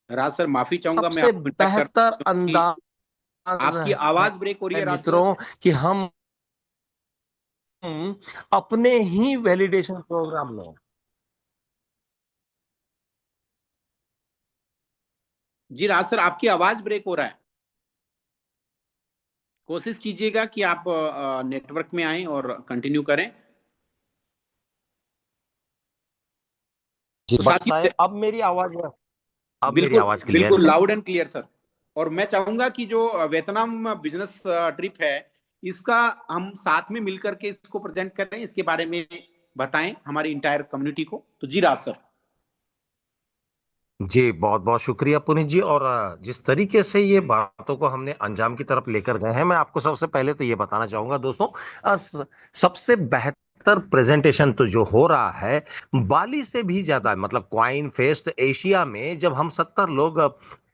राज सर माफी चाहूंगा, मैं सबसे आपको कॉन्टेक्ट बेहतर कर अंदाज आपकी आवाज ब्रेक हो रही है है राज सर। मित्रों कि हम अपने ही वैलिडेशन प्रोग्राम में। जी राज सर, आपकी आवाज ब्रेक हो रहा है। कोशिश कीजिएगा कि आप नेटवर्क में आएं और कंटिन्यू करें। जी तो बताएं, साथियों, अब मेरी आवाज बिल्कुल क्लियर बिल्कुल है? Loud and clear sir. और मैं चाहूंगा कि जो वियतनाम बिजनेस ट्रिप है, इसका हम साथ में मिलकर के इसको प्रेजेंट करें, इसके बारे में बताएं हमारी इंटायर कम्युनिटी को। तो जी राज सर। जी बहुत बहुत शुक्रिया पुनीत जी। और जिस तरीके से ये बातों को हमने अंजाम की तरफ लेकर गए हैं, मैं आपको सबसे पहले तो ये बताना चाहूंगा दोस्तों, सबसे बेहतर प्रेजेंटेशन तो जो हो रहा है बाली से भी ज्यादा, मतलब क्वाइन फेस्ट एशिया में जब हम 70 लोग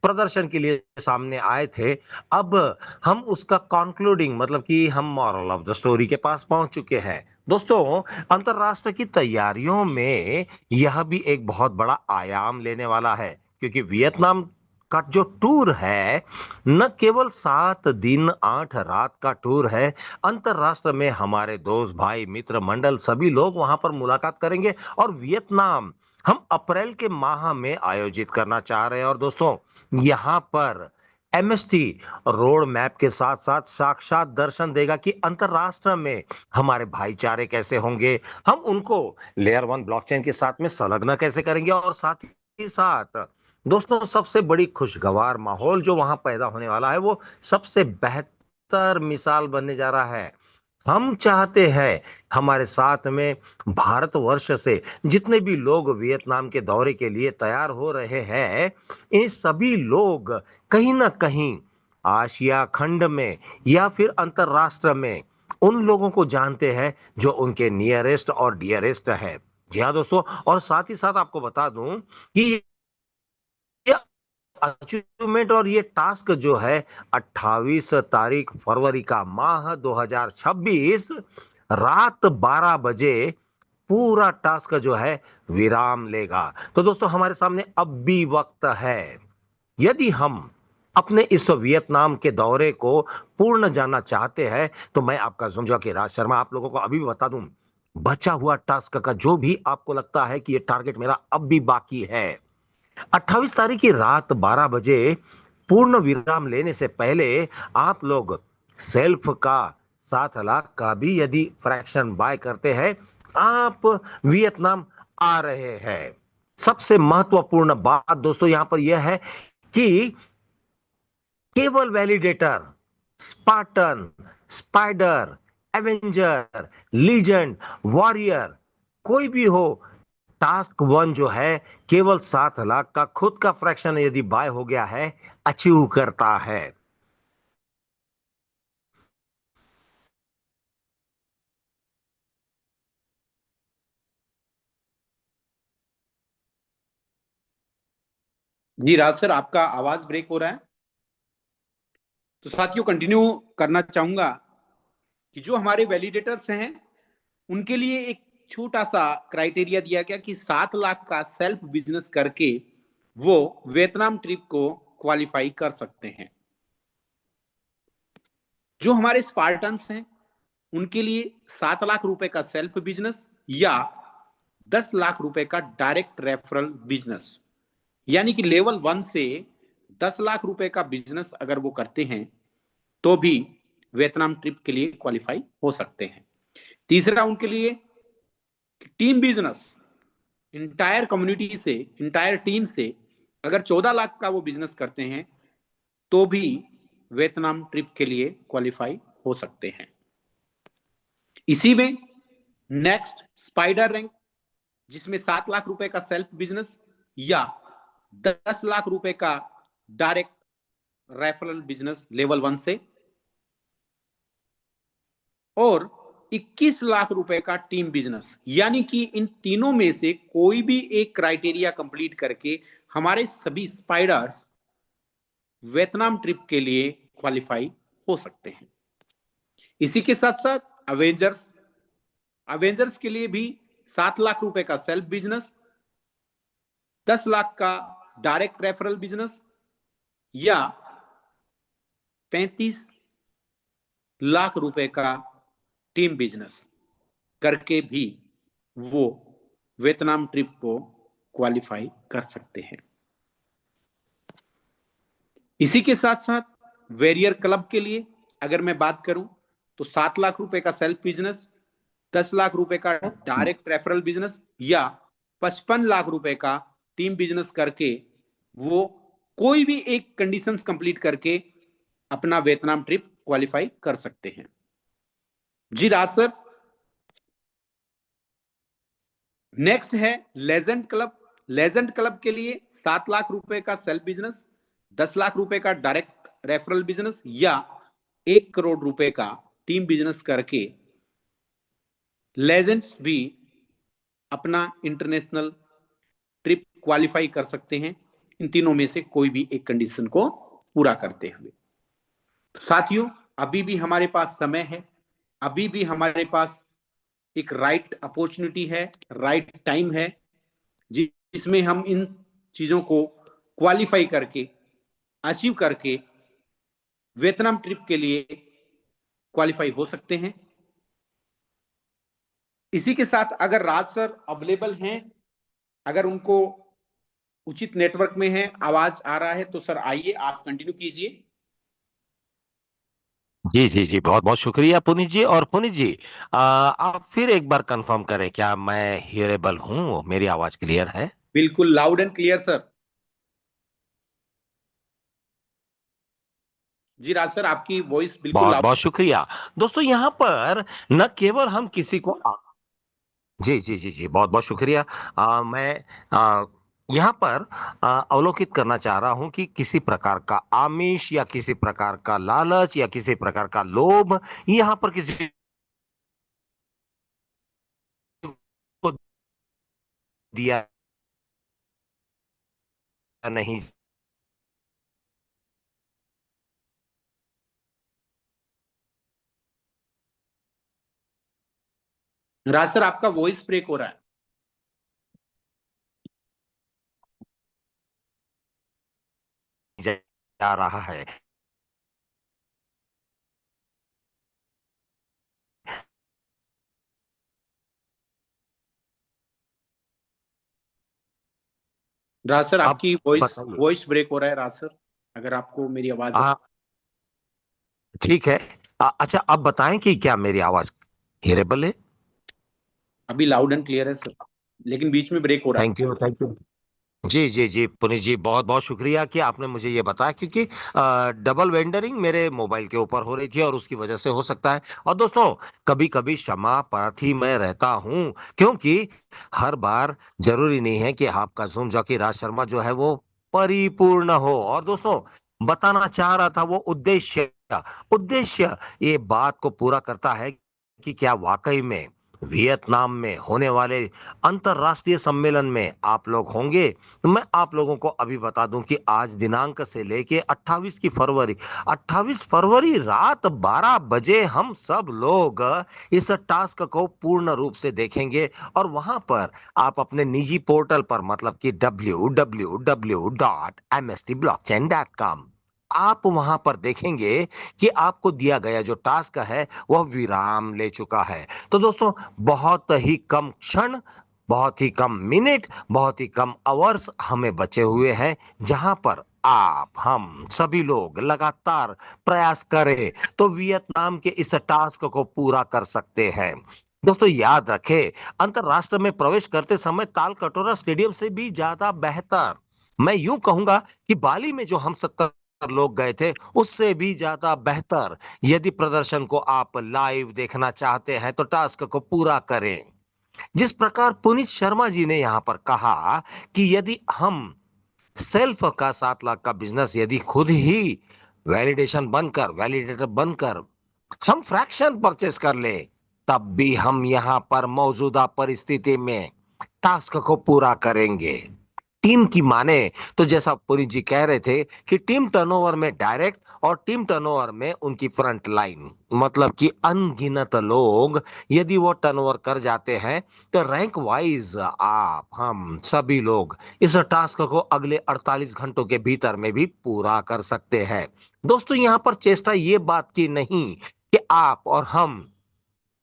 प्रदर्शन के लिए सामने आए थे, अब हम उसका कॉन्क्लूडिंग, मतलब कि हम मॉरल ऑफ द स्टोरी के पास पहुंच चुके हैं दोस्तों। अंतरराष्ट्र की तैयारियों में यह भी एक बहुत बड़ा आयाम लेने वाला है, क्योंकि वियतनाम का जो टूर है न केवल 7 दिन 8 रात का टूर है। अंतरराष्ट्र में हमारे दोस्त भाई मित्र मंडल सभी लोग वहां पर मुलाकात करेंगे, और वियतनाम हम अप्रैल के माह में आयोजित करना चाह रहे हैं। और दोस्तों, यहाँ पर एमएसटी रोड मैप के साथ साथ साक्षात दर्शन देगा कि अंतरराष्ट्र में हमारे भाईचारे कैसे होंगे, हम उनको लेयर 1 ब्लॉकचेन के साथ में संलग्न कैसे करेंगे, और साथ ही साथ दोस्तों सबसे बड़ी खुशगवार माहौल जो वहां पैदा होने वाला है वो सबसे बेहतर मिसाल बनने जा रहा है। हम चाहते हैं हमारे साथ में भारतवर्ष से जितने भी लोग वियतनाम के दौरे के लिए तैयार हो रहे हैं, ये सभी लोग कहीं ना कहीं आशिया खंड में या फिर अंतरराष्ट्र में उन लोगों को जानते हैं जो उनके नियरेस्ट और डियरेस्ट है। जी हाँ दोस्तों, और साथ ही साथ आपको बता दूं कि ये अचीवमेंट और ये टास्क जो है 28 तारीख फरवरी का माह 2026 रात 12 बजे पूरा टास्क जो है विराम लेगा। तो दोस्तों हमारे सामने अब भी वक्त है। यदि हम अपने इस वियतनाम के दौरे को पूर्ण जानना चाहते हैं, तो मैं आपका जुमजा के राज शर्मा आप लोगों को अभी भी बता दूं, बचा हुआ टास्क का जो भी आपको लगता है कि ये टारगेट मेरा अब भी बाकी है, 28 तारीख की रात 12 बजे पूर्ण विराम लेने से पहले आप लोग सेल्फ का 7 लाख का भी यदि फ्रैक्शन बाय करते हैं, आप वियतनाम आ रहे हैं। सबसे महत्वपूर्ण बात दोस्तों यहां पर यह है कि केवल validator, Spartan, spider, Avenger, legend, warrior, कोई भी हो, टास्क वन जो है केवल 7 लाख का खुद का फ्रैक्शन यदि बाय हो गया है, अचीव करता है। जी राज सर, आपका आवाज ब्रेक हो रहा है। तो साथियों, कंटिन्यू करना चाहूंगा कि जो हमारे वैलिडेटर्स हैं उनके लिए एक छोटा सा क्राइटेरिया दिया गया कि 7 लाख का सेल्फ बिजनेस करके वो वियतनाम ट्रिप को क्वालिफाई कर सकते हैं। जो हमारे स्पार्टन्स हैं उनके लिए 7 लाख रुपए का सेल्फ बिजनेस या 10 लाख रुपए का डायरेक्ट रेफरल बिजनेस, यानी कि लेवल 1 से 10 लाख रुपए का बिजनेस अगर वो करते हैं तो भी वियतनाम ट्रिप के लिए क्वालिफाई हो सकते हैं। तीसरा उनके लिए टीम बिजनेस, इंटायर कम्युनिटी से, इंटायर टीम से अगर 14 लाख का वो बिजनेस करते हैं तो भी वियतनाम ट्रिप के लिए क्वालिफाई हो सकते हैं। इसी में नेक्स्ट स्पाइडर रैंक, जिसमें 7 लाख रुपए का सेल्फ बिजनेस या 10 लाख रुपए का डायरेक्ट रेफरल बिजनेस लेवल 1 से, और 21 लाख रुपए का टीम बिजनेस, यानी कि इन तीनों में से कोई भी एक क्राइटेरिया कंप्लीट करके हमारे सभी स्पाइडर्स वियतनाम ट्रिप के लिए क्वालिफाई हो सकते हैं। इसी के साथ साथ अवेंजर्स, अवेंजर्स के लिए भी 7 लाख रुपए का सेल्फ बिजनेस, 10 लाख का डायरेक्ट रेफरल बिजनेस या 35 लाख रुपए का टीम बिजनेस करके भी वो वियतनाम ट्रिप को क्वालिफाई कर सकते हैं। इसी के साथ साथ वेरियर क्लब के लिए अगर मैं बात करूं तो 7 लाख रुपए का सेल्फ बिजनेस, 10 लाख रुपए का डायरेक्ट रेफरल बिजनेस या 55 लाख रुपए का टीम बिजनेस करके वो कोई भी एक कंडीशंस कंप्लीट करके अपना वियतनाम ट्रिप क्वालिफाई कर सकते हैं। जी राज सर, नेक्स्ट है लेजेंड क्लब। लेजेंड क्लब के लिए 7 लाख रुपए का सेल्फ बिजनेस, 10 लाख रुपए का डायरेक्ट रेफरल बिजनेस या 1 करोड़ रुपए का टीम बिजनेस करके लेजेंड्स भी अपना इंटरनेशनल ट्रिप क्वालिफाई कर सकते हैं, इन तीनों में से कोई भी एक कंडीशन को पूरा करते हुए। तो साथियों, अभी भी हमारे पास समय है, अभी भी हमारे पास एक राइट अपॉर्चुनिटी है, राइट टाइम है, जिसमें हम इन चीजों को क्वालिफाई करके, अचीव करके वियतनाम ट्रिप के लिए क्वालिफाई हो सकते हैं। इसी के साथ अगर राज सर अवेलेबल हैं, अगर उनको उचित नेटवर्क में है, आवाज आ रहा है, तो सर आइए आप कंटिन्यू कीजिए। जी जी जी, बहुत बहुत शुक्रिया पुनीत जी। और पुनीत जी, आप फिर एक बार कंफर्म करें, क्या मैं हियरेबल हूँ? मेरी आवाज क्लियर है? बिल्कुल लाउड एंड क्लियर सर। जी राज सर, आपकी वॉइस बिल्कुल बहुत लाउड। बहुत शुक्रिया। दोस्तों यहाँ पर न केवल हम किसी को जी जी जी जी, बहुत बहुत शुक्रिया। मैं यहाँ पर अवलोकित करना चाह रहा हूं कि किसी प्रकार का आमिष या किसी प्रकार का लालच या किसी प्रकार का लोभ यहाँ पर किसी को दिया नहीं। राज सर, आपका वॉइस ब्रेक हो रहा है। जा रहा है। राज सर, अब आपकी वॉइस बताइए। वॉइस ब्रेक हो रहा है राज सर, अगर आपको मेरी आवाज। ठीक है। अच्छा, अब बताएं कि क्या मेरी आवाज हियरेबल है? अभी लाउड एंड क्लियर है सर, लेकिन बीच में ब्रेक हो रहा है। Thank you, thank you. जी जी जी पुनीत जी, बहुत बहुत शुक्रिया कि आपने मुझे ये बताया, क्योंकि डबल वेंडरिंग मेरे मोबाइल के ऊपर हो रही थी और उसकी वजह से हो सकता है। और दोस्तों, कभी कभी क्षमा प्रार्थी मैं रहता हूं, क्योंकि हर बार जरूरी नहीं है कि आपका जूम जॉकी राज शर्मा जो है वो परिपूर्ण हो। और दोस्तों, बताना चाह रहा था वो उद्देश्य, उद्देश्य ये बात को पूरा करता है कि क्या वाकई में वियतनाम में होने वाले अंतरराष्ट्रीय सम्मेलन में आप लोग होंगे। तो मैं आप लोगों को अभी बता दूं कि आज दिनांक से लेके 28 फरवरी रात 12 बजे हम सब लोग इस टास्क को पूर्ण रूप से देखेंगे। और वहां पर आप अपने निजी पोर्टल पर, मतलब कि www.mstblockchain.com, आप वहां पर देखेंगे कि आपको दिया गया जो टास्क है वह विराम ले चुका है। तो दोस्तों, बहुत ही कम क्षण, बहुत ही कम मिनट, बहुत ही कम आवर्स हमें बचे हुए हैं, जहां पर आप हम सभी लोग लगातार प्रयास करें तो वियतनाम के इस टास्क को पूरा कर सकते हैं। दोस्तों, याद रखें, अंतरराष्ट्र में प्रवेश करते समय ताल कटोरा स्टेडियम से भी ज्यादा बेहतर, मैं यूं कहूंगा कि बाली में जो हम 70 लोग गए थे उससे भी ज्यादा बेहतर। यदि प्रदर्शन को आप लाइव देखना चाहते हैं तो टास्क को पूरा करें। जिस प्रकार पुनीत शर्मा जी ने यहां पर कहा कि यदि हम सेल्फ का 7 लाख का बिजनेस यदि खुद ही वैलिडेशन बनकर, वैलिडेटर बनकर हम फ्रैक्शन परचेस कर ले, तब भी हम यहां पर मौजूदा परिस्थिति में टास्क को पूरा करेंगे। टीम की माने तो जैसा पुरी जी कह रहे थे कि टीम टर्नओवर में डायरेक्ट और टीम टर्नओवर में उनकी फ्रंट लाइन, मतलब कि अनगिनत लोग यदि वो टर्नओवर कर जाते हैं तो रैंक वाइज आप हम सभी लोग इस टास्क को अगले 48 घंटों के भीतर में भी पूरा कर सकते हैं। दोस्तों, यहाँ पर चेष्टा ये बात की नहीं कि आप और हम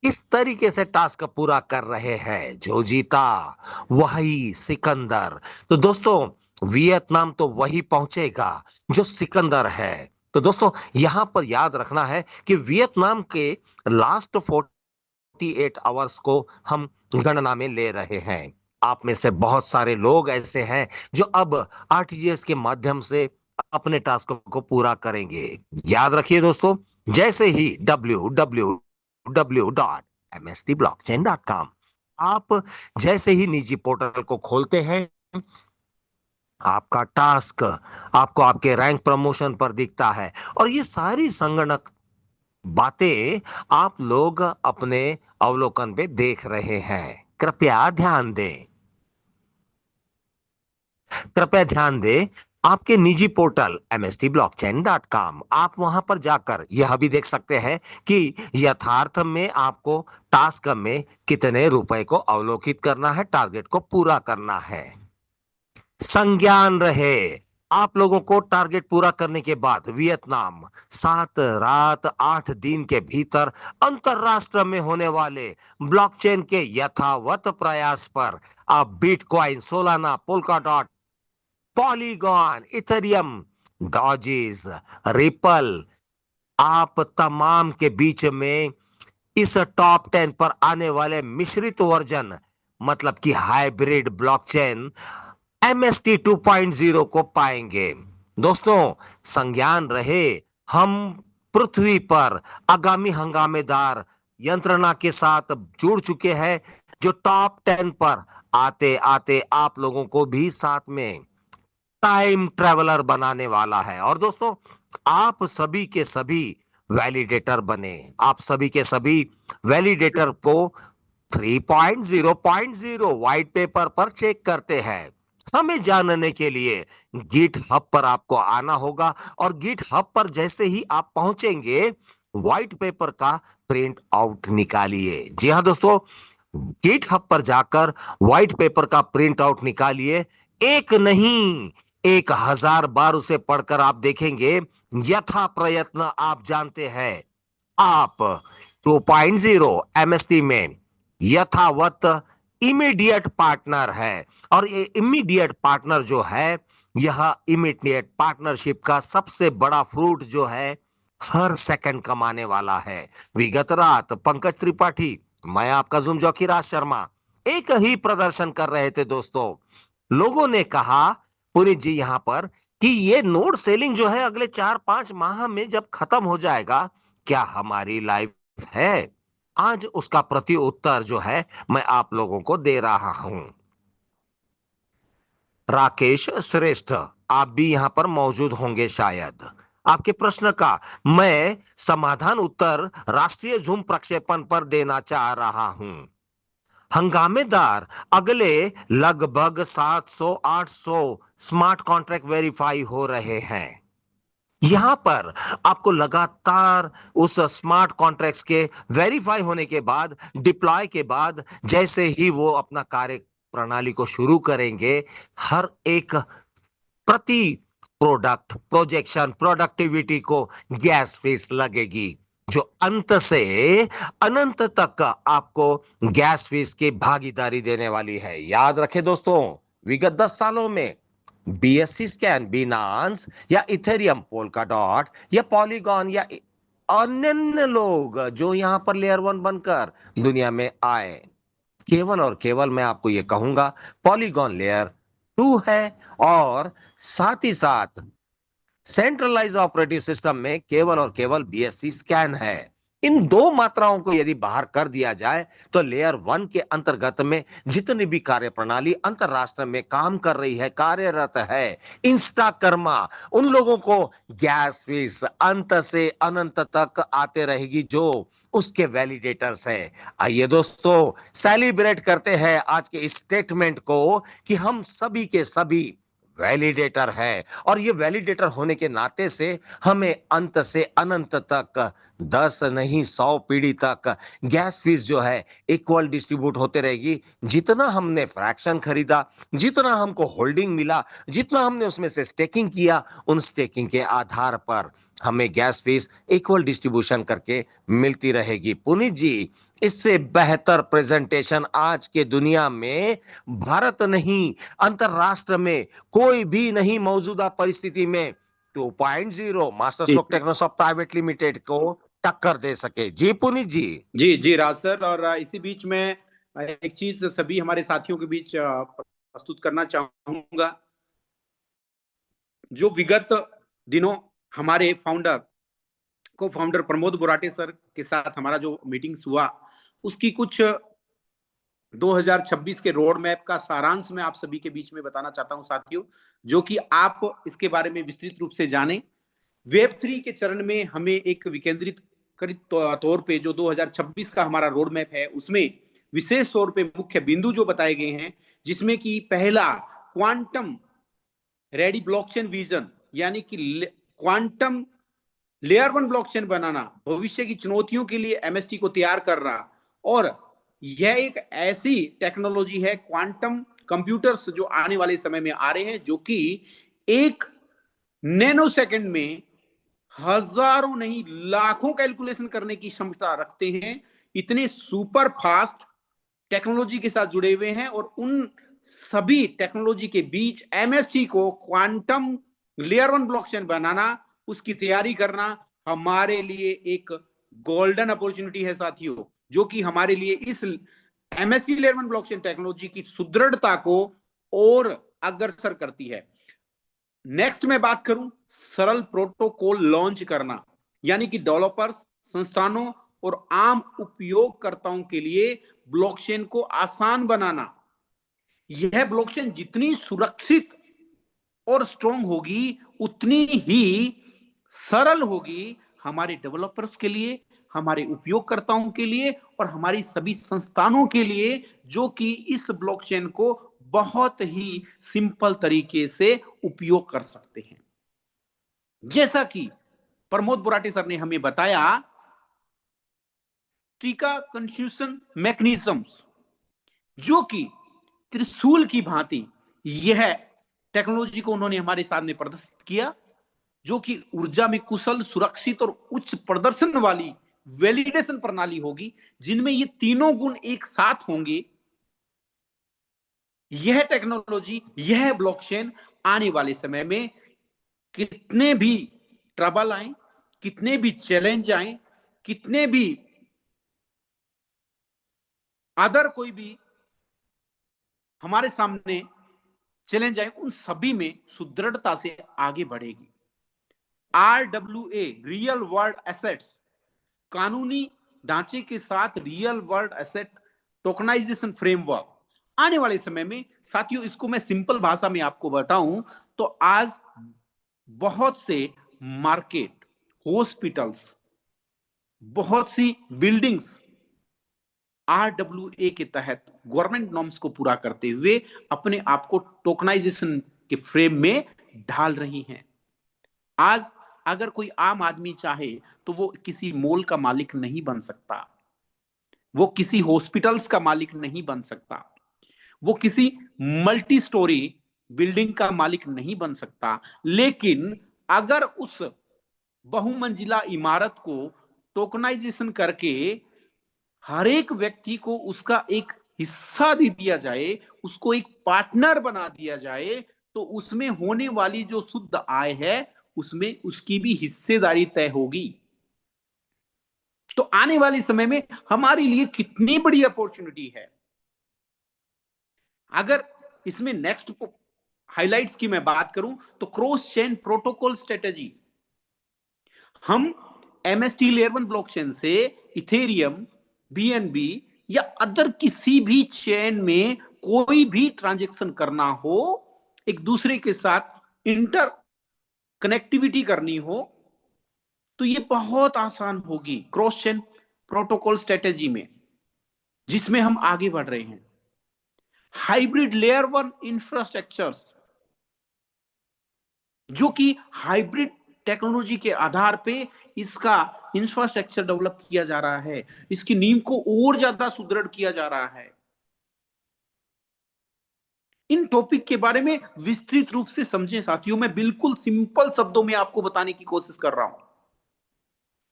इस तरीके से टास्क पूरा कर रहे हैं, जो जीता वही सिकंदर। तो दोस्तों, वियतनाम तो वही पहुंचेगा जो सिकंदर है। तो दोस्तों, यहां पर याद रखना है कि वियतनाम के लास्ट 48 आवर्स को हम गणना में ले रहे हैं। आप में से बहुत सारे लोग ऐसे हैं जो अब आरटीजीएस के माध्यम से अपने टास्क को पूरा करेंगे। याद रखिए दोस्तों, जैसे ही www.mstblockchain.com आप जैसे ही निजी पोर्टल को खोलते हैं, आपका टास्क आपको आपके रैंक प्रमोशन पर दिखता है। और ये सारी संगणक बातें आप लोग अपने अवलोकन पे देख रहे हैं। कृपया ध्यान दें, कृपया ध्यान दें। आपके निजी पोर्टल mstblockchain.com, आप वहां पर जाकर यह भी देख सकते हैं कि यथार्थ में आपको टास्क में कितने रुपए को अवलोकित करना है, टारगेट को पूरा करना है। संज्ञान रहे, आप लोगों को टारगेट पूरा करने के बाद वियतनाम 7 रात 8 दिन के भीतर अंतरराष्ट्र में होने वाले ब्लॉकचेन के यथावत प्रयास पर आप Bitcoin, Solana, Polkadot, Polygon, Ethereum, Doges, Ripple, आप तमाम के बीच में इस टॉप 10 पर आने वाले मिश्रित वर्जन, मतलब कि हाइब्रिड ब्लॉकचेन एमएसटी 2.0 को पाएंगे। दोस्तों, संज्ञान रहे, हम पृथ्वी पर आगामी हंगामेदार यंत्रणा के साथ जुड़ चुके हैं, जो टॉप 10 पर आते आते आप लोगों को भी साथ में टाइम ट्रेवलर बनाने वाला है। और दोस्तों, आप सभी के सभी वैलिडेटर बने, आप सभी के सभी वैलिडेटर को 3.0.0 व्हाइट पेपर पर चेक करते हैं। हमें जानने के लिए गिट हब पर आपको आना होगा, और गिट हब पर जैसे ही आप पहुंचेंगे, व्हाइट पेपर का प्रिंट आउट निकालिए। जी हाँ दोस्तों, गिट हब पर जाकर व्हाइट पेपर का प्रिंट आउट निकालिए। एक नहीं, 1000 बार उसे पढ़कर आप देखेंगे। यथा प्रयत्न आप जानते हैं, आप 2.0 एमएसटी में यथावत इमीडिएट पार्टनर है। और ये इमीडिएट पार्टनर जो है, यह इमीडिएट पार्टनरशिप का सबसे बड़ा फ्रूट जो है, हर सेकंड कमाने वाला है। विगत रात पंकज त्रिपाठी, मैं आपका जूम जॉकी राज शर्मा एक ही प्रदर्शन कर रहे थे दोस्तों। लोगों ने कहा, पुनीत जी यहां पर, कि ये नोट सेलिंग जो है अगले 4-5 माह में जब खत्म हो जाएगा, क्या हमारी लाइफ है? आज उसका प्रति उत्तर जो है मैं आप लोगों को दे रहा हूं। राकेश श्रेष्ठ, आप भी यहां पर मौजूद होंगे शायद। आपके प्रश्न का मैं समाधान उत्तर राष्ट्रीय झूम प्रक्षेपण पर देना चाह रहा हूं। हंगामेदार अगले लगभग 700-800 स्मार्ट कॉन्ट्रैक्ट वेरीफाई हो रहे हैं। यहां पर आपको लगातार उस स्मार्ट कॉन्ट्रैक्ट्स के वेरीफाई होने के बाद, डिप्लॉय के बाद, जैसे ही वो अपना कार्य प्रणाली को शुरू करेंगे, हर एक प्रति प्रोडक्ट प्रोजेक्शन प्रोडक्टिविटी को गैस फीस लगेगी, जो अंत से अनंत तक आपको गैस फीस की भागीदारी देने वाली है। याद रखें दोस्तों, विगत 10 सालों में बीएससी स्कैन, बिनांस या इथेरियम, पोल्का डॉट या पॉलीगॉन या अन्य लोग जो यहां पर लेयर 1 बनकर दुनिया में आए, केवल और केवल मैं आपको यह कहूंगा, पॉलीगॉन लेयर 2 है, और साथ ही साथ सेंट्रलाइज ऑपरेटिव सिस्टम में केवल और केवल बीएससी स्कैन है। इन दो मात्राओं को यदि बाहर कर दिया जाए तो लेयर 1 के अंतर्गत में जितनी भी कार्य प्रणाली अंतरराष्ट्र में काम कर रही है, कार्यरत है, इंस्टा कर्मा, उन लोगों को गैस फीस अंत से अनंत तक आते रहेगी, जो उसके वैलिडेटर्स हैं। आइए दोस्तों, सेलिब्रेट करते हैं आज के इस स्टेटमेंट को कि हम सभी के सभी वैलिडेटर है, और ये वैलिडेटर होने के नाते से हमें अंत से अनंत तक 10 नहीं 100 पीढ़ी तक गैस फीस जो है इक्वल डिस्ट्रीब्यूट होते रहेगी। जितना हमने फ्रैक्शन खरीदा, जितना हमको होल्डिंग मिला, जितना हमने उसमें से स्टेकिंग किया, उन स्टेकिंग के आधार पर हमें गैस फीस इक्वल डिस्ट्रीब्यूशन करके मिलती रहेगी। पुनीत जी, इससे बेहतर प्रेजेंटेशन आज के दुनिया में भारत नहीं, अंतरराष्ट्र में कोई भी नहीं मौजूदा परिस्थिति में 2.0 मास्टर जी स्ट्रोक टेक्नोसॉफ्ट प्राइवेट लिमिटेड को टक्कर दे सके। जी पुनीत जी। जी जी राज सर, और इसी बीच में एक चीज सभी हमारे साथियों के बीच प्रस्तुत करना चाहूंगा। जो विगत दिनों हमारे फाउंडर प्रमोद बोराटे सर के साथ हमारा जो मीटिंग्स हुआ, उसकी कुछ 2026 के रोड मैप का सारांश मैं आप सभी के बीच में बताना चाहता हूं साथियों, जो कि आप इसके बारे में विस्तृत रूप से जानें। वेब 3 के चरण में हमें एक विकेंद्रित तौर पे जो 2026 का हमारा रोड मैप है, उसमें विशेष तौर पे मुख्य बिंदु जो बताए गए हैं, जिसमें कि पहला, क्वांटम रेडी ब्लॉकचेन विजन, यानी कि क्वांटम लेयर 1 ब्लॉकचेन बनाना, भविष्य की चुनौतियों के लिए एमएसटी को तैयार कर रहा। और यह एक ऐसी टेक्नोलॉजी है, क्वांटम कंप्यूटर्स जो आने वाले समय में आ रहे हैं, जो कि एक नैनो सेकंड में हजारों नहीं लाखों कैलकुलेशन करने की क्षमता रखते हैं। इतने सुपर फास्ट टेक्नोलॉजी के साथ जुड़े हुए हैं, और उन सभी टेक्नोलॉजी के बीच एमएसटी को क्वांटम लेयर 1 ब्लॉकचेन बनाना, उसकी तैयारी करना हमारे लिए एक गोल्डन अपॉर्चुनिटी है साथियों, जो कि हमारे लिए इस एमएसटी लेयर 1 ब्लॉकचेन टेक्नोलॉजी की सुदृढ़ता को और अग्रसर करती है। नेक्स्ट मैं बात करूं, सरल प्रोटोकॉल लॉन्च करना, यानी कि डेवलपर्स, संस्थानों और आम उपयोगकर्ताओं के लिए ब्लॉकचेन को आसान बनाना। यह ब्लॉकचेन जितनी सुरक्षित और स्ट्रॉन्ग होगी, उतनी ही सरल होगी हमारे डेवलपर्स के लिए, हमारे उपयोगकर्ताओं के लिए और हमारी सभी संस्थानों के लिए, जो कि इस ब्लॉकचेन को बहुत ही सिंपल तरीके से उपयोग कर सकते हैं। जैसा कि प्रमोद बोराटे सर ने हमें बताया, टीका कंफ्यूजन मैकेनिज्म्स, जो कि त्रिशूल की भांति यह टेक्नोलॉजी को उन्होंने हमारे सामने प्रदर्शित किया, जो कि ऊर्जा में कुशल, सुरक्षित और उच्च प्रदर्शन वाली वैलिडेशन प्रणाली होगी, जिनमें ये तीनों गुण एक साथ होंगे। यह टेक्नोलॉजी, यह ब्लॉकचेन आने वाले समय में कितने भी ट्रबल आए, कितने भी चैलेंज आए, कितने भी अदर कोई भी हमारे सामने चैलेंज आए, उन सभी में सुदृढ़ता से आगे बढ़ेगी। RWA रियल वर्ल्ड एसेट्स, कानूनी ढांचे के साथ real world asset tokenization framework आने वाले समय में साथियों, इसको मैं सिंपल भाषा में आपको बताऊं तो आज बहुत से मार्केट, हॉस्पिटल्स, बहुत सी बिल्डिंग्स RWA के तहत गवर्नमेंट नॉर्म्स को पूरा करते हुए अपने आप को टोकनाइजेशन के फ्रेम में ढाल रही हैं। आज अगर कोई आम आदमी चाहे तो वो किसी मॉल का मालिक नहीं बन सकता, वो किसी हॉस्पिटल्स का मालिक नहीं बन सकता, वो किसी मल्टी स्टोरी बिल्डिंग का मालिक नहीं बन सकता, लेकिन अगर उस बहुमंजिला इमारत को टोकनाइजेशन करके हर एक व्यक्ति को उसका एक हिस्सा दे दिया जाए, उसको एक पार्टनर बना दिया जाए, तो उसमें होने वाली जो शुद्ध आय है उसमें उसकी भी हिस्सेदारी तय होगी। तो आने वाले समय में हमारे लिए कितनी बड़ी अपॉर्चुनिटी है। अगर इसमें नेक्स्ट हाइलाइट्स की मैं बात करूं तो क्रॉस चेन प्रोटोकॉल स्ट्रेटेजी, हम MST लेयर 1 ब्लॉकचेन से इथेरियम, BNB या अदर किसी भी चेन में कोई भी ट्रांजैक्शन करना हो, एक दूसरे के साथ इंटर कनेक्टिविटी करनी हो, तो ये बहुत आसान होगी क्रॉस चेन प्रोटोकॉल स्ट्रेटेजी में, जिसमें हम आगे बढ़ रहे हैं। हाइब्रिड लेयर 1 इंफ्रास्ट्रक्चर्स, जो कि हाइब्रिड टेक्नोलॉजी के आधार पे इसका इंफ्रास्ट्रक्चर डेवलप किया जा रहा है, इसकी नींव को और ज्यादा सुदृढ़ किया जा रहा है। इन टॉपिक के बारे में विस्तृत रूप से समझें साथियों, मैं बिल्कुल सिंपल शब्दों में आपको बताने की कोशिश कर रहा हूं,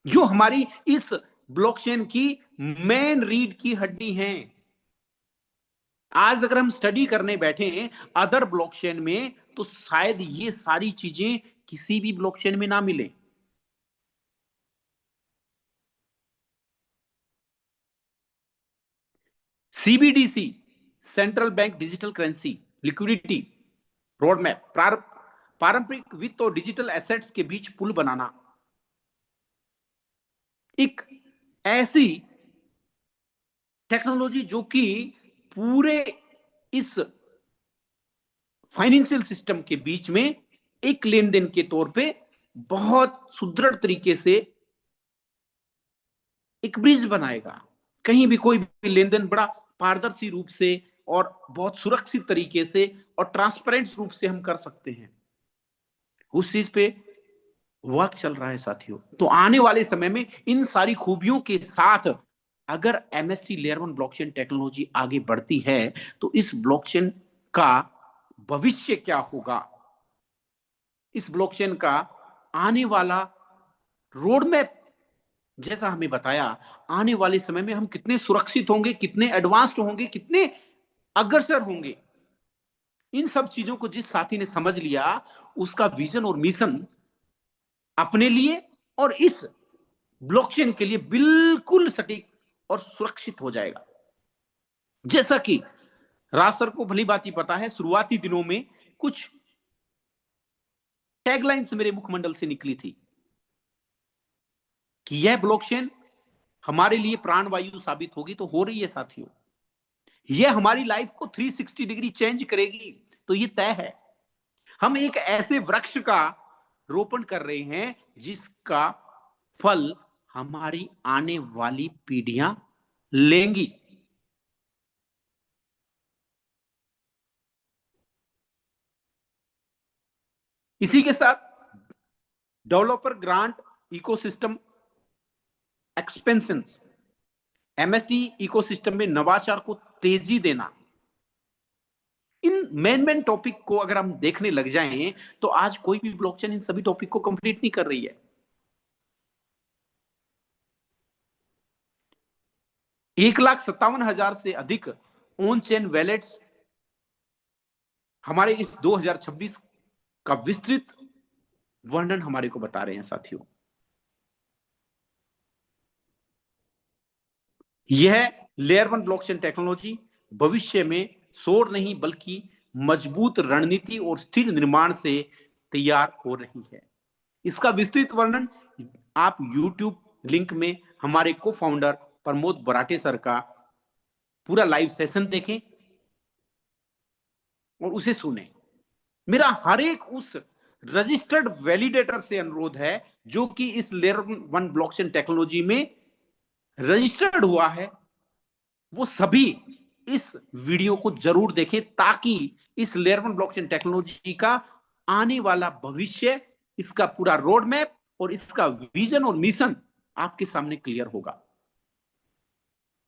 जो हमारी इस ब्लॉकचेन की मेन रीढ़ की हड्डी हैं। आज अगर हम स्टडी करने बैठे हैं अदर ब्लॉकचेन में, तो शायद ये सारी चीजें किसी भी ब्लॉकचेन में ना मिले। CBDC, central bank digital currency, liquidity roadmap, पारंपरिक वित्त और डिजिटल एसेट्स के बीच पुल बनाना, एक ऐसी टेक्नोलॉजी जो कि पूरे इस फाइनेंशियल सिस्टम के बीच में एक लेन देन के तौर पे बहुत सुदृढ़ तरीके से एक ब्रिज बनाएगा। कहीं भी कोई भी लेन देन बड़ा पारदर्शी रूप से और बहुत सुरक्षित तरीके से और ट्रांसपेरेंट रूप से हम कर सकते हैं। उस चीज पे वर्क चल रहा है साथियों। तो आने वाले समय में इन सारी खूबियों के साथ अगर MST लेयर 1 ब्लॉकचेन टेक्नोलॉजी आगे बढ़ती है तो इस ब्लॉकचेन का भविष्य क्या होगा, इस ब्लॉकचेन का आने वाला रोड मैप जैसा हमें बताया, आने वाले समय में हम कितने सुरक्षित होंगे, कितने एडवांस्ड होंगे, कितने अग्रसर होंगे, इन सब चीजों को जिस साथी ने समझ लिया, उसका विजन और मिशन अपने लिए और इस ब्लॉकचेन के लिए बिल्कुल सटीक और सुरक्षित हो जाएगा। जैसा कि राज सर को भली बात ही पता है, शुरुआती दिनों में कुछ टैगलाइंस मेरे मुखमंडल से निकली थी कि यह ब्लॉकचेन हमारे लिए प्राणवायु साबित होगी, तो हो रही है साथियों। यह हमारी लाइफ को 360 डिग्री चेंज करेगी, तो ये तय है। हम एक ऐसे वृक्ष का रोपण कर रहे हैं जिसका फल हमारी आने वाली पीढ़ियां लेंगी। इसी के साथ developer grant ecosystem expansion, MST ecosystem में नवाचार को तेजी देना, इन मेन टॉपिक को अगर हम देखने लग जाएं तो आज कोई भी ब्लॉकचेन इन सभी टॉपिक को कंप्लीट नहीं कर रही है। 1,57,000 से अधिक ऑन चेन वैलेट्स हमारे इस 2026 का विस्तृत वर्णन हमारे को बता रहे हैं साथियों। यह लेयर 1 ब्लॉकचेन टेक्नोलॉजी भविष्य में शोर नहीं बल्कि मजबूत रणनीति और स्थिर निर्माण से तैयार हो रही है। इसका विस्तृत वर्णन आप YouTube लिंक में हमारे को फाउंडर प्रमोद बराटे सर का पूरा लाइव सेशन देखें और उसे सुने। मेरा हर एक उस रजिस्टर्ड वैलिडेटर से अनुरोध है जो कि इस लेयर 1 ब्लॉकचेन टेक्नोलॉजी में रजिस्टर्ड हुआ है, वो सभी इस वीडियो को जरूर देखें ताकि इस लेयर 1 ब्लॉकचेन टेक्नोलॉजी का आने वाला भविष्य, इसका पूरा रोड मैप और इसका विजन और मिशन आपके सामने क्लियर होगा।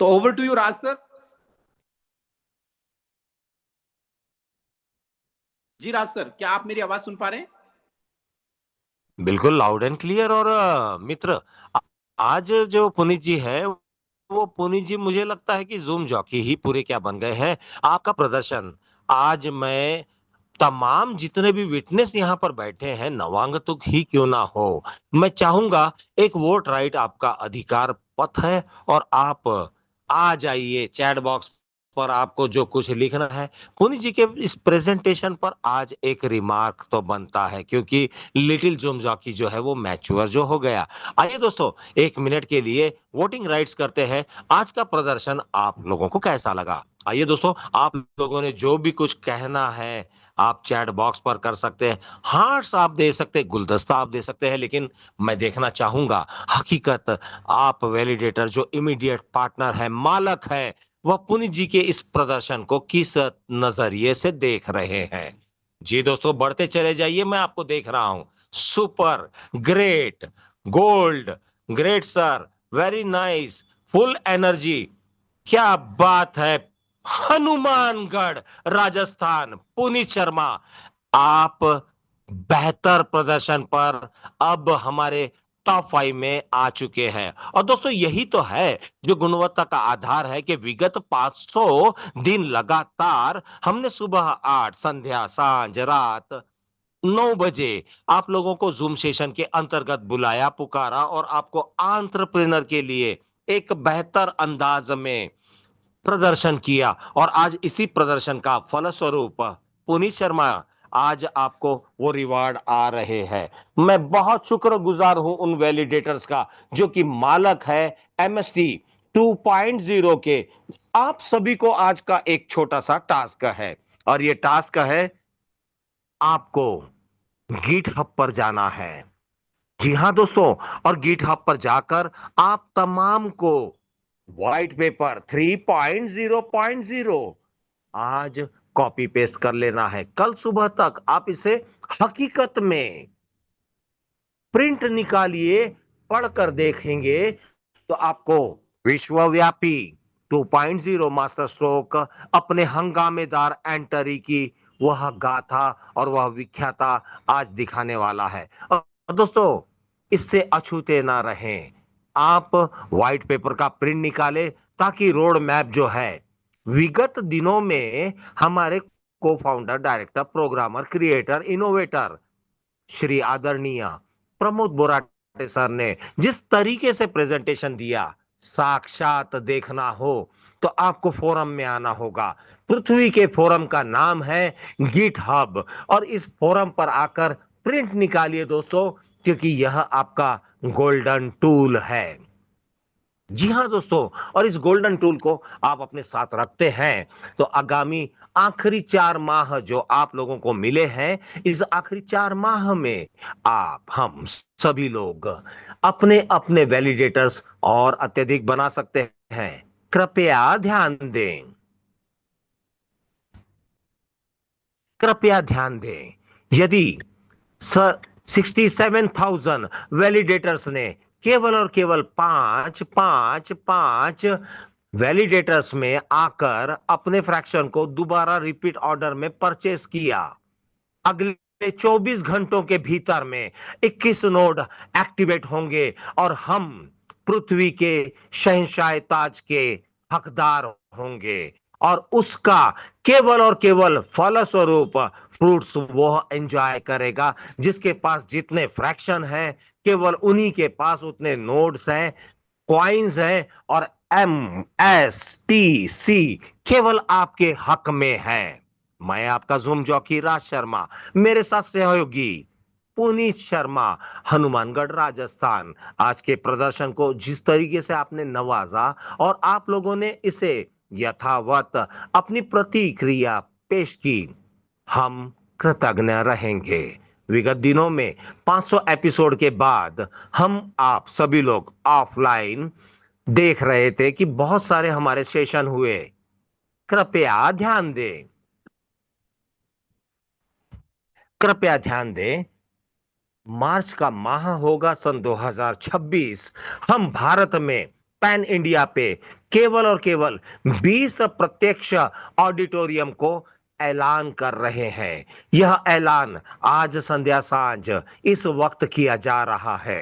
तो over to you Raj sir. जी राज सर, क्या आप मेरी आवाज सुन पा रहे हैं? बिल्कुल लाउड एंड क्लियर। और मित्र, आज जो पुनीत जी है, वो पुनीत जी मुझे लगता है कि जूम जॉकी ही पूरे क्या बन गए हैं। आपका प्रदर्शन आज मैं तमाम जितने भी विटनेस यहाँ पर बैठे हैं, नवांगतुक ही क्यों ना हो, मैं चाहूंगा एक वोट राइट आपका अधिकार पथ है और आप आ जाइए चैट बॉक्स पर, आपको जो कुछ लिखना है। पुनी जी के इस प्रेजेंटेशन पर आज एक रिमार्क तो बनता है क्योंकि लिटिल जोम जॉकी जो है वो मैच्योर जो हो गया। आइए दोस्तों, 1 मिनट के लिए वोटिंग राइट्स करते हैं। आज का प्रदर्शन आप लोगों को कैसा लगा? आइए दोस्तों, आप लोगों ने जो भी कुछ कहना है आप चैट बॉक्स पर कर सकते हैं, हार्ट्स आप दे सकते हैं, गुलदस्ता आप दे सकते हैं, लेकिन मैं देखना चाहूंगा हकीकत, आप वैलिडेटर जो इमीडिएट पार्टनर है, मालक है, वह पुनीत जी के इस प्रदर्शन को किस नजरिए से देख रहे हैं। जी दोस्तों, बढ़ते चले जाइए, मैं आपको देख रहा हूं। Super, great, gold, great sir, very nice, full energy, क्या बात है, हनुमानगढ़ राजस्थान, पुनीत शर्मा, आप बेहतर प्रदर्शन पर अब हमारे टॉप 5 में आ चुके हैं। और दोस्तों, यही तो है जो गुणवत्ता का आधार है कि विगत 500 दिन लगातार हमने सुबह 8, संध्या, सांझ, रात 9 बजे आप लोगों को जूम सेशन के अंतर्गत बुलाया, पुकारा और आपको एंटरप्रेन्योर के लिए एक बेहतर अंदाज में प्रदर्शन किया। और आज इसी प्रदर्शन का फलस्वरूप पुनीत शर्मा, आज आपको वो रिवार्ड आ रहे हैं। मैं बहुत शुक्रगुजार हूं उन वैलिडेटर्स का जो कि मालक है एमएसटी 2.0 के। आप सभी को आज का एक छोटा सा टास्क है और ये टास्क है, आपको गिटहब पर जाना है। जी हां दोस्तों, और गिटहब पर जाकर आप तमाम को व्हाइट पेपर 3.0.0 आज कॉपी पेस्ट कर लेना है। कल सुबह तक आप इसे हकीकत में प्रिंट निकालिए, पढ़कर देखेंगे तो आपको विश्वव्यापी 2.0 मास्टर स्ट्रोक अपने हंगामेदार एंट्री की वह गाथा और वह विख्याता आज दिखाने वाला है। और दोस्तों, इससे अछूते ना रहें, आप व्हाइट पेपर का प्रिंट निकाले ताकि रोड मैप जो है, विगत दिनों में हमारे को founder, director, programmer, creator, innovator Shri आदरणीय प्रमोद बोराटे सर ने जिस तरीके से प्रेजेंटेशन दिया, साक्षात देखना हो तो आपको फोरम में आना होगा। पृथ्वी के फोरम का नाम है गिट हब और इस फोरम पर आकर प्रिंट निकालिए दोस्तों, क्योंकि यह आपका गोल्डन टूल है। जी हां दोस्तों, और इस गोल्डन टूल को आप अपने साथ रखते हैं तो आगामी आखिरी 4 माह जो आप लोगों को मिले हैं, इस आखिरी 4 माह में आप, हम सभी लोग अपने अपने वैलिडेटर्स और अत्यधिक बना सकते हैं। कृपया ध्यान दें, कृपया ध्यान दें, यदि 67,000 वैलिडेटर्स ने केवल और केवल 5 वैलिडेटर्स में आकर अपने फ्रैक्शन को दोबारा रिपीट ऑर्डर में परचेस किया, अगले 24 घंटों के भीतर में 21 नोड एक्टिवेट होंगे और हम पृथ्वी के शहंशाह ताज के हकदार होंगे और उसका केवल और केवल फलस्वरूप फ्रूट्स वो एंजॉय करेगा जिसके पास जितने फ्रैक्शन हैं, केवल उन्हीं के पास उतने नोड्स हैं, कॉइन्स हैं और MSTC केवल आपके हक में है। मैं आपका जूम जॉकी राज शर्मा, मेरे साथ सहयोगी पुनीत शर्मा, हनुमानगढ़ राजस्थान। आज के प्रदर्शन को जिस तरीके से आपने नवाजा और आप लोगों ने इसे यथावत अपनी प्रतिक्रिया पेश की, हम कृतज्ञ रहेंगे। विगत दिनों में 500 एपिसोड के बाद हम आप सभी लोग ऑफलाइन देख रहे थे कि बहुत सारे हमारे सेशन हुए। कृपया ध्यान दें, कृपया ध्यान दें। मार्च का माह होगा सन 2026। हम भारत में पैन इंडिया पे केवल और केवल 20 प्रत्यक्ष ऑडिटोरियम को ऐलान कर रहे हैं। यह ऐलान आज संध्या सांझ इस वक्त किया जा रहा है।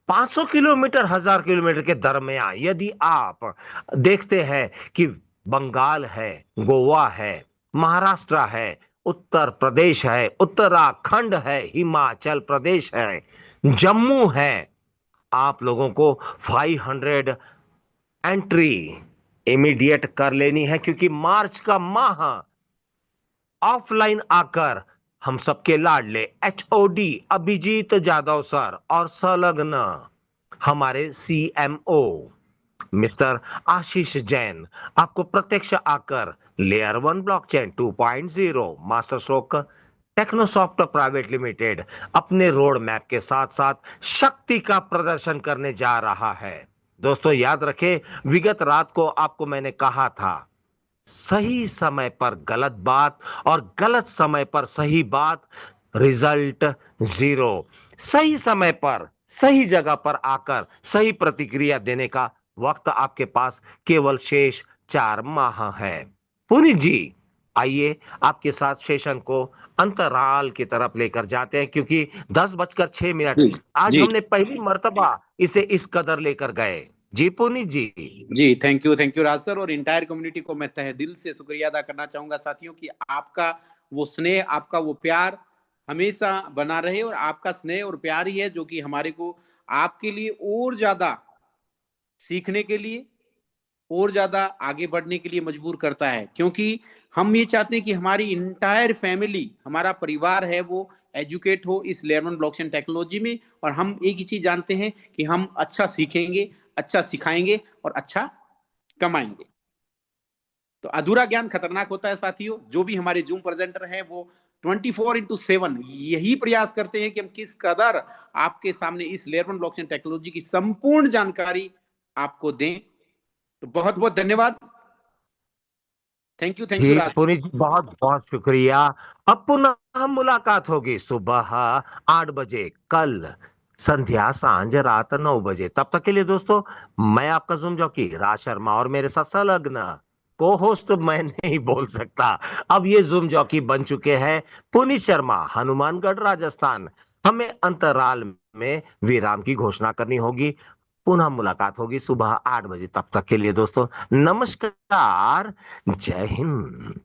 500 किलोमीटर 1000 किलोमीटर के दरमियान यदि आप देखते हैं कि बंगाल है, गोवा है, महाराष्ट्र है, उत्तर प्रदेश है, उत्तराखंड है, हिमाचल प्रदेश है, जम्मू है, आप लोगों को 500 एंट्री इमीडिएट कर लेनी है, क्योंकि मार्च का माह ऑफलाइन आकर हम सबके लाडले HOD अभिजीत जाधव सर और संलग्न हमारे CMO मिस्टर आशीष जैन आपको प्रत्यक्ष आकर layer 1 blockchain 2.0 master stroke Technosoft private limited अपने रोड मैप के साथ साथ शक्ति का प्रदर्शन करने जा रहा है। दोस्तों याद रखें, विगत रात को आपको मैंने कहा था, सही समय पर गलत बात और गलत समय पर सही बात, रिजल्ट जीरो। सही समय पर सही जगह पर आकर सही प्रतिक्रिया देने का वक्त आपके पास केवल शेष 4 माह है। पुनीत जी, आइए आपके साथ सेशन को अंतराल की तरफ लेकर जाते हैं, क्योंकि 10:06 जी आज जी हमने पहली मर्तबा इसे इस कदर लेकर गए। जी पुनीत जी। जी, थैंक यू राज सर। और इंटायर कम्युनिटी को मैं तहे दिल से शुक्रिया अदा करना चाहूंगा साथियों कि आपका वो स्नेह, आपका वो प्यार हमेशा बना रहे। और आपका स्नेह और प्यार ही है जो कि हमारे को आपके लिए और ज्यादा सीखने के लिए और ज्यादा आगे बढ़ने के लिए मजबूर करता है, क्योंकि हम ये चाहते हैं कि हमारी इंटायर फैमिली, हमारा परिवार है वो एजुकेट हो इस लेयर 1 ब्लॉकचेन टेक्नोलॉजी में। और हम एक ही चीज जानते हैं कि हम अच्छा सीखेंगे, अच्छा सिखाएंगे और अच्छा कमाएंगे। तो अधूरा ज्ञान खतरनाक होता है साथियों। जो भी हमारे जूम प्रेजेंटर हैं वो 24/7 यही प्रयास करते हैं कि हम किस कदर आपके सामने इस लेयर 1 ब्लॉकचेन टेक्नोलॉजी की संपूर्ण जानकारी आपको दें। तो बहुत बहुत धन्यवाद। थैंक यू जी राज। पुनीत जी, बहुत बहुत शुक्रिया। अब पुनः मुलाकात होगी सुबह 8 बजे, कल संध्या सांझ रात 9 बजे। तब तक के लिए दोस्तों, मैं आपका जूम जॉकी राज शर्मा और मेरे साथ संलग्न को होस्ट मैं नहीं बोल सकता, अब ये जूम जॉकी बन चुके हैं पुनीत शर्मा, हनुमानगढ़ राजस्थान। हमें अंतराल में विराम की घोषणा करनी होगी। पुनः मुलाकात होगी सुबह 8 बजे। तब तक के लिए दोस्तों नमस्कार, जय हिंद।